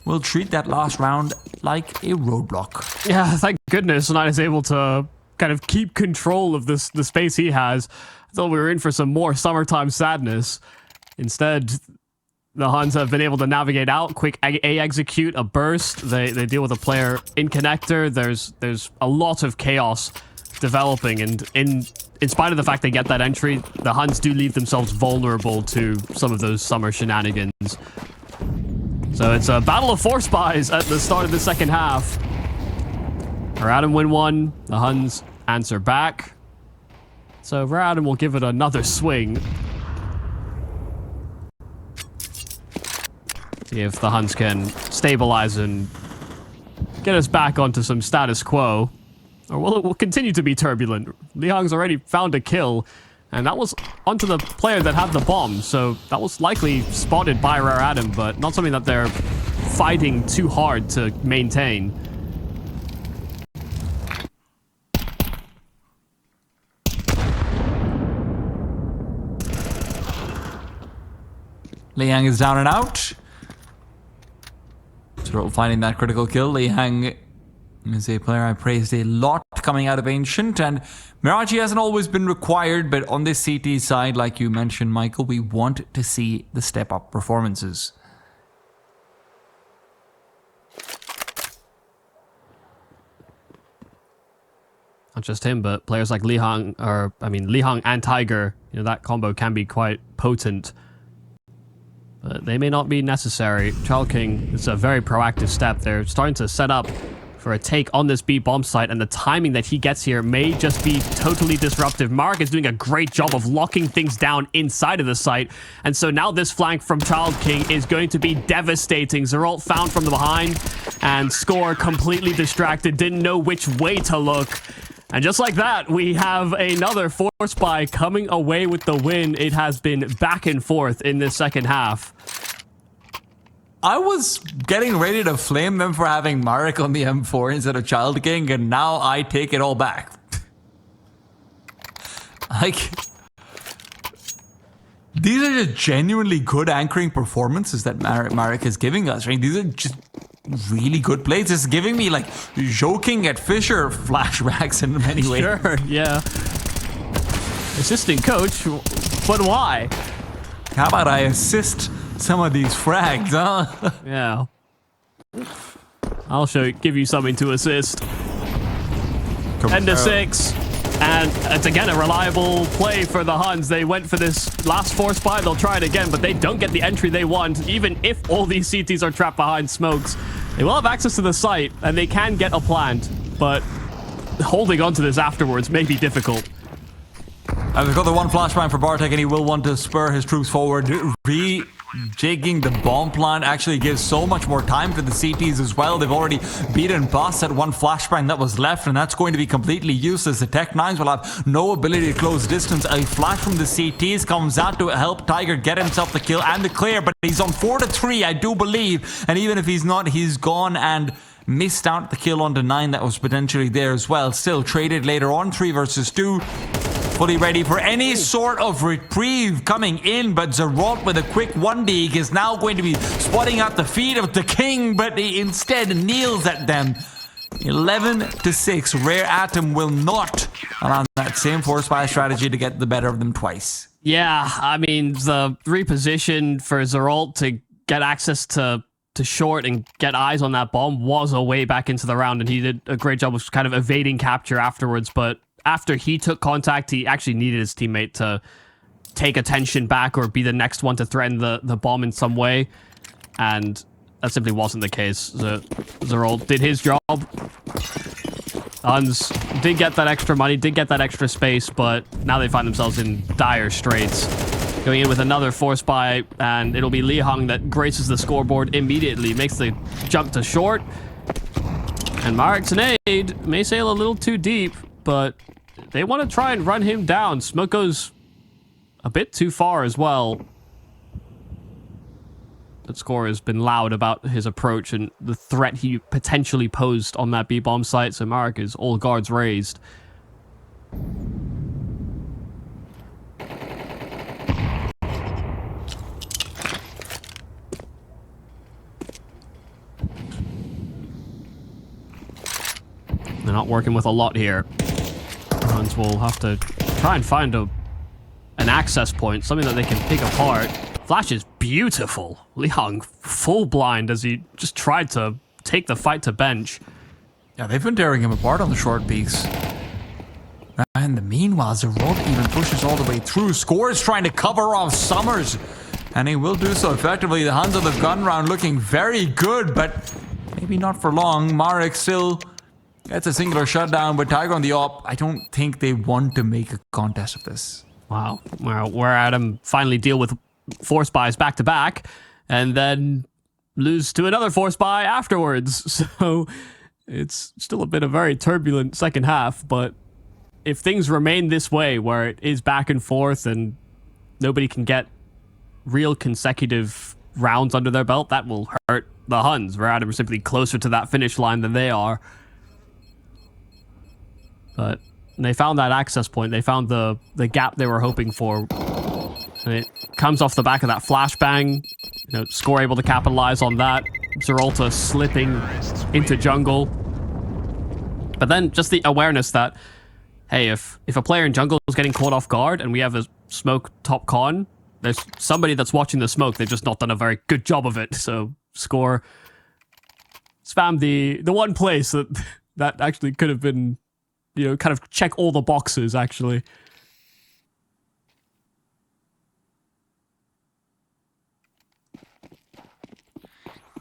will treat that last round like a roadblock. Yeah, thank goodness 9 is able to kind of keep control of the space he has. I thought we were in for some more summertime sadness. Instead, the Huns have been able to navigate out, quick execute a burst. They deal with a player in connector. There's a lot of chaos developing, and in spite of the fact they get that entry, the Huns do leave themselves vulnerable to some of those Summer shenanigans. So it's a battle of force buys at the start of the second half. Rare Atom win 1, the Huns answer back. So Rare Atom will give it another swing. See if the Huns can stabilize and get us back onto some status quo. Or will it will continue to be turbulent? Lihang's already found a kill, and that was onto the player that had the bomb, so that was likely spotted by Rare Atom, but not something that they're fighting too hard to maintain. Lihang is down and out. So finding that critical kill. Lihang is a player I praised a lot coming out of Ancient, and Mirage hasn't always been required, but on this CT side, like you mentioned, Michael, we want to see the step-up performances. Not just him, but players like Lihang and Tiger, you know, that combo can be quite potent. But they may not be necessary. Child King is a very proactive step. They're starting to set up for a take on this B bomb site, and the timing that he gets here may just be totally disruptive. Mark is doing a great job of locking things down inside of the site, and so now this flank from Child King is going to be devastating. Zeralt found from the behind, and Score completely distracted, didn't know which way to look. And just like that, we have another Force Buy coming away with the win. It has been back and forth in this second half. I was getting ready to flame them for having Marek on the M4 instead of Child King, and now I take it all back. Like, these are just genuinely good anchoring performances that Marek is giving us, right? These are just really good plays. It's giving me, like, joking at Fisher flashbacks in many ways. Sure, yeah. Assistant coach, but why? How about I assist some of these frags, huh? Yeah. I'll give you something to assist. 10-6. And it's again a reliable play for the Huns. They went for this last Force Buy. They'll try it again, but they don't get the entry they want. Even if all these CTs are trapped behind smokes, they will have access to the site, and they can get a plant, but holding on to this afterwards may be difficult. And we've got the one flashbang for Bartek, and he will want to spur his troops forward. Rejigging the bomb plant actually gives so much more time for the CTs as well. They've already beaten Boss at one flashbang that was left, and that's going to be completely useless. The Tech-9s will have no ability to close distance. A flash from the CTs comes out to help Tiger get himself the kill and the clear, but he's on 4-3, I do believe. And even if he's not, he's gone and missed out the kill onto 9 that was potentially there as well. Still traded later on, 3 versus 2. Fully ready for any sort of reprieve coming in, but Zeralt with a quick 1D is now going to be spotting out the feet of the king, but he instead kneels at them. 11-6. Rare Atom will not allow that same Force Buy strategy to get the better of them twice. Yeah, I mean, the reposition for Zeralt to get access to short and get eyes on that bomb was a way back into the round, and he did a great job of kind of evading capture afterwards, but after he took contact, he actually needed his teammate to take attention back or be the next one to threaten the bomb in some way. And that simply wasn't the case. Zeralt did his job. Huns did get that extra money, did get that extra space, but now they find themselves in dire straits. Going in with another Force Buy, and it'll be Lihang that graces the scoreboard immediately. Makes the jump to short. And Marek's nade may sail a little too deep, but they want to try and run him down. Smoke goes a bit too far as well. That Score has been loud about his approach and the threat he potentially posed on that B-bomb site, so Marek is all guards raised. They're not working with a lot here. Huns will have to try and find an access point, something that they can pick apart. Flash is beautiful. Lihang full blind as he just tried to take the fight to bench. Yeah, they've been tearing him apart on the short piece. And the meanwhile, Zeralt even pushes all the way through. Score is trying to cover off Summers, and he will do so effectively. The Huns of the gun round looking very good, but maybe not for long. Marek still gets a singular shutdown, but Tiger on the op. I don't think they want to make a contest of this. Wow. Well, we're at him finally deal with Force Buys back to back, and then lose to another force buy afterwards. So it's still a bit of very turbulent second half, but if things remain this way, where it is back and forth and nobody can get real consecutive rounds under their belt, that will hurt the Huns. Reratum are simply closer to that finish line than they are. But they found that access point. They found the gap they were hoping for. And it comes off the back of that flashbang. You know, Score able to capitalize on that. Zerolta slipping into jungle. But then just the awareness that, hey, if a player in jungle is getting caught off guard and we have a smoke top con, there's somebody that's watching the smoke. They've just not done a very good job of it. So Score spammed the one place that actually could have been, you know, kind of check all the boxes, actually.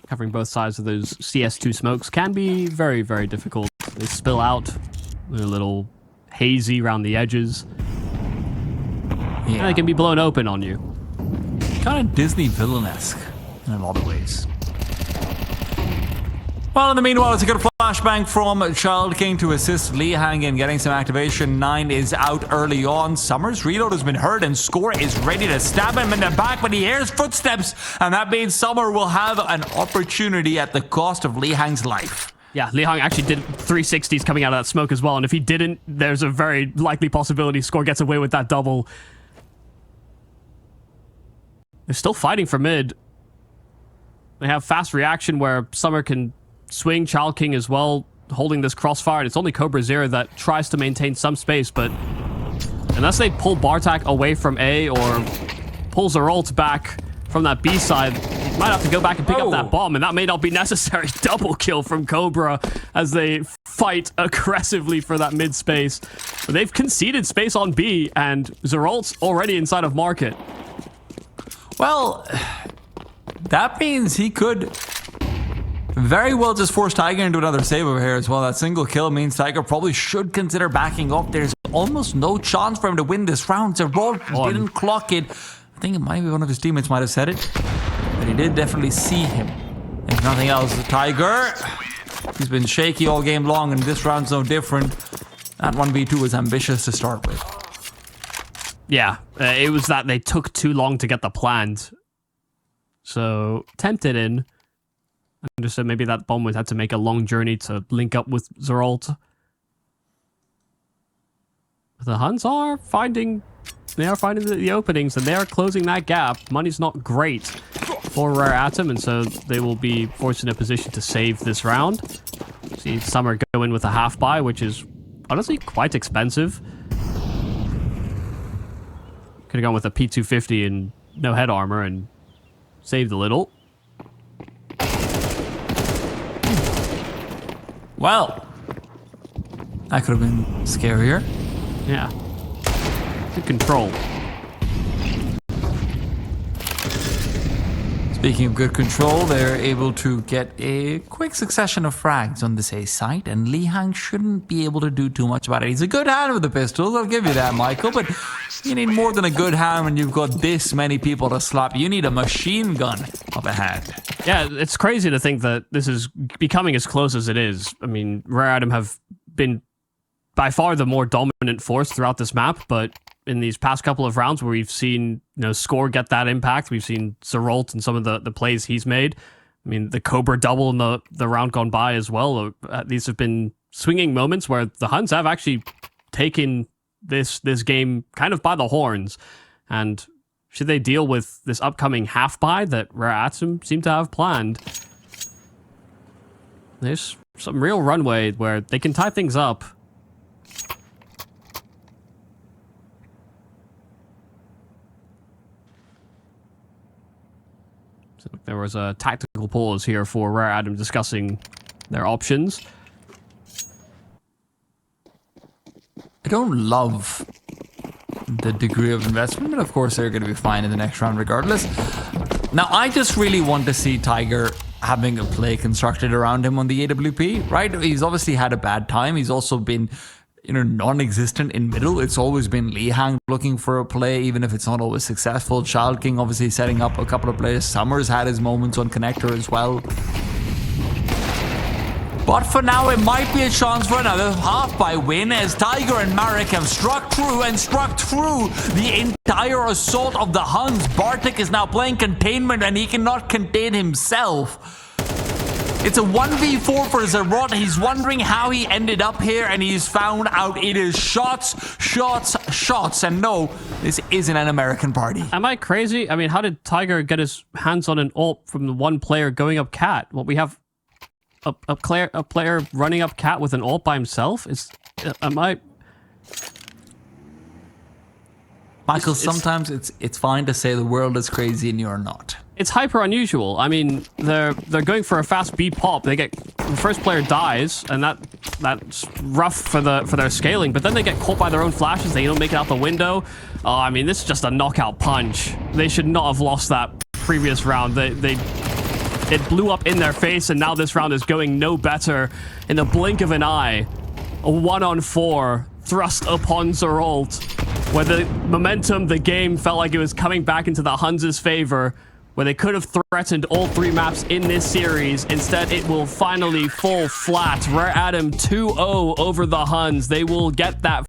Covering both sides of those CS2 smokes can be very, very difficult. They spill out. They're a little hazy around the edges. Yeah. And they can be blown open on you. Kind of Disney villain-esque in a lot of ways. Well, in the meanwhile, it's a good flashbang from Child King to assist Lihang in getting some activation. 9 is out early on. Summer's reload has been heard and Score is ready to stab him in the back, but he hears footsteps, and that means Summer will have an opportunity at the cost of Lihang's life. Yeah, Lihang actually did 360s coming out of that smoke as well, and if he didn't, there's a very likely possibility Score gets away with that double. They're still fighting for mid. They have fast reaction where Summer can swing Child King as well, holding this crossfire, and it's only Cobra Zero that tries to maintain some space, but unless they pull Bartak away from A or pull Zeralt back from that B side, might have to go back and pick up that bomb, and that may not be necessary. Double kill from Cobra as they fight aggressively for that mid space. But they've conceded space on B, and Zeralt's already inside of market. Well, that means he could very well just force Tiger into another save over here as well. That single kill means Tiger probably should consider backing up. There's almost no chance for him to win this round. Zeralt didn't clock it. I think it might be one of his teammates might have said it, but he did definitely see him. If nothing else, the Tiger, he's been shaky all game long, and this round's no different. That 1v2 was ambitious to start with. Yeah, it was that they took too long to get the plant. So, tempted in. I understood maybe that bomb would have to make a long journey to link up with Zeralt. The Huns are finding... They are finding the openings, and they are closing that gap. Money's not great for Reratum, and so they will be forced in a position to save this round. See Summer go in with a half buy, which is honestly quite expensive. Could have gone with a P250 and no head armor and saved a little. Well, that could have been scarier. Yeah. Good control. Speaking of good control, they're able to get a quick succession of frags on this A site, and Lihang shouldn't be able to do too much about it. He's a good hand with the pistols, I'll give you that, Michael, but you need more than a good hand when you've got this many people to slap. You need a machine gun of a hand. Yeah, it's crazy to think that this is becoming as close as it is. I mean, Reratum have been by far the more dominant force throughout this map, but in these past couple of rounds where we've seen, you know, Score get that impact, we've seen Zeralt and some of the plays he's made. I mean, the Cobra double in the round gone by as well. These have been swinging moments where the Huns have actually taken this game kind of by the horns. And should they deal with this upcoming half buy that Reratum seem to have planned, there's some real runway where they can tie things up. There was a tactical pause here for Reratum discussing their options. I don't love the degree of investment, but of course they're going to be fine in the next round regardless. Now, I just really want to see Tiger having a play constructed around him on the AWP, right? He's obviously had a bad time. He's also been non-existent in middle. It's always been Lihang looking for a play, even if it's not always successful. Child King obviously setting up a couple of plays. Summers had his moments on connector as well. But for now, it might be a chance for another half-by win as Tiger and Marek have struck through the entire assault of the Huns. Bartek is now playing containment and he cannot contain himself. It's a 1v4 for Zarot. He's wondering how he ended up here, and he's found out it is shots, shots, shots. And no, this isn't an American party. Am I crazy? I mean, how did Tiger get his hands on an ult from the one player going up cat? Well, we have a player running up cat with an ult by himself? Am I... Michael, sometimes it's fine to say the world is crazy and you're not. It's hyper unusual. I mean, they're going for a fast B pop. The first player dies, and that's rough for their scaling. But then they get caught by their own flashes. They don't make it out the window. Oh, I mean, this is just a knockout punch. They should not have lost that previous round. It blew up in their face, and now this round is going no better. In the blink of an eye, a 1-on-4 thrust upon Zeralt, where the momentum, the game felt like it was coming back into the Huns' favor, where they could have threatened all 3 maps in this series. Instead, it will finally fall flat. Rare Atom 2-0 over the Huns. They will get that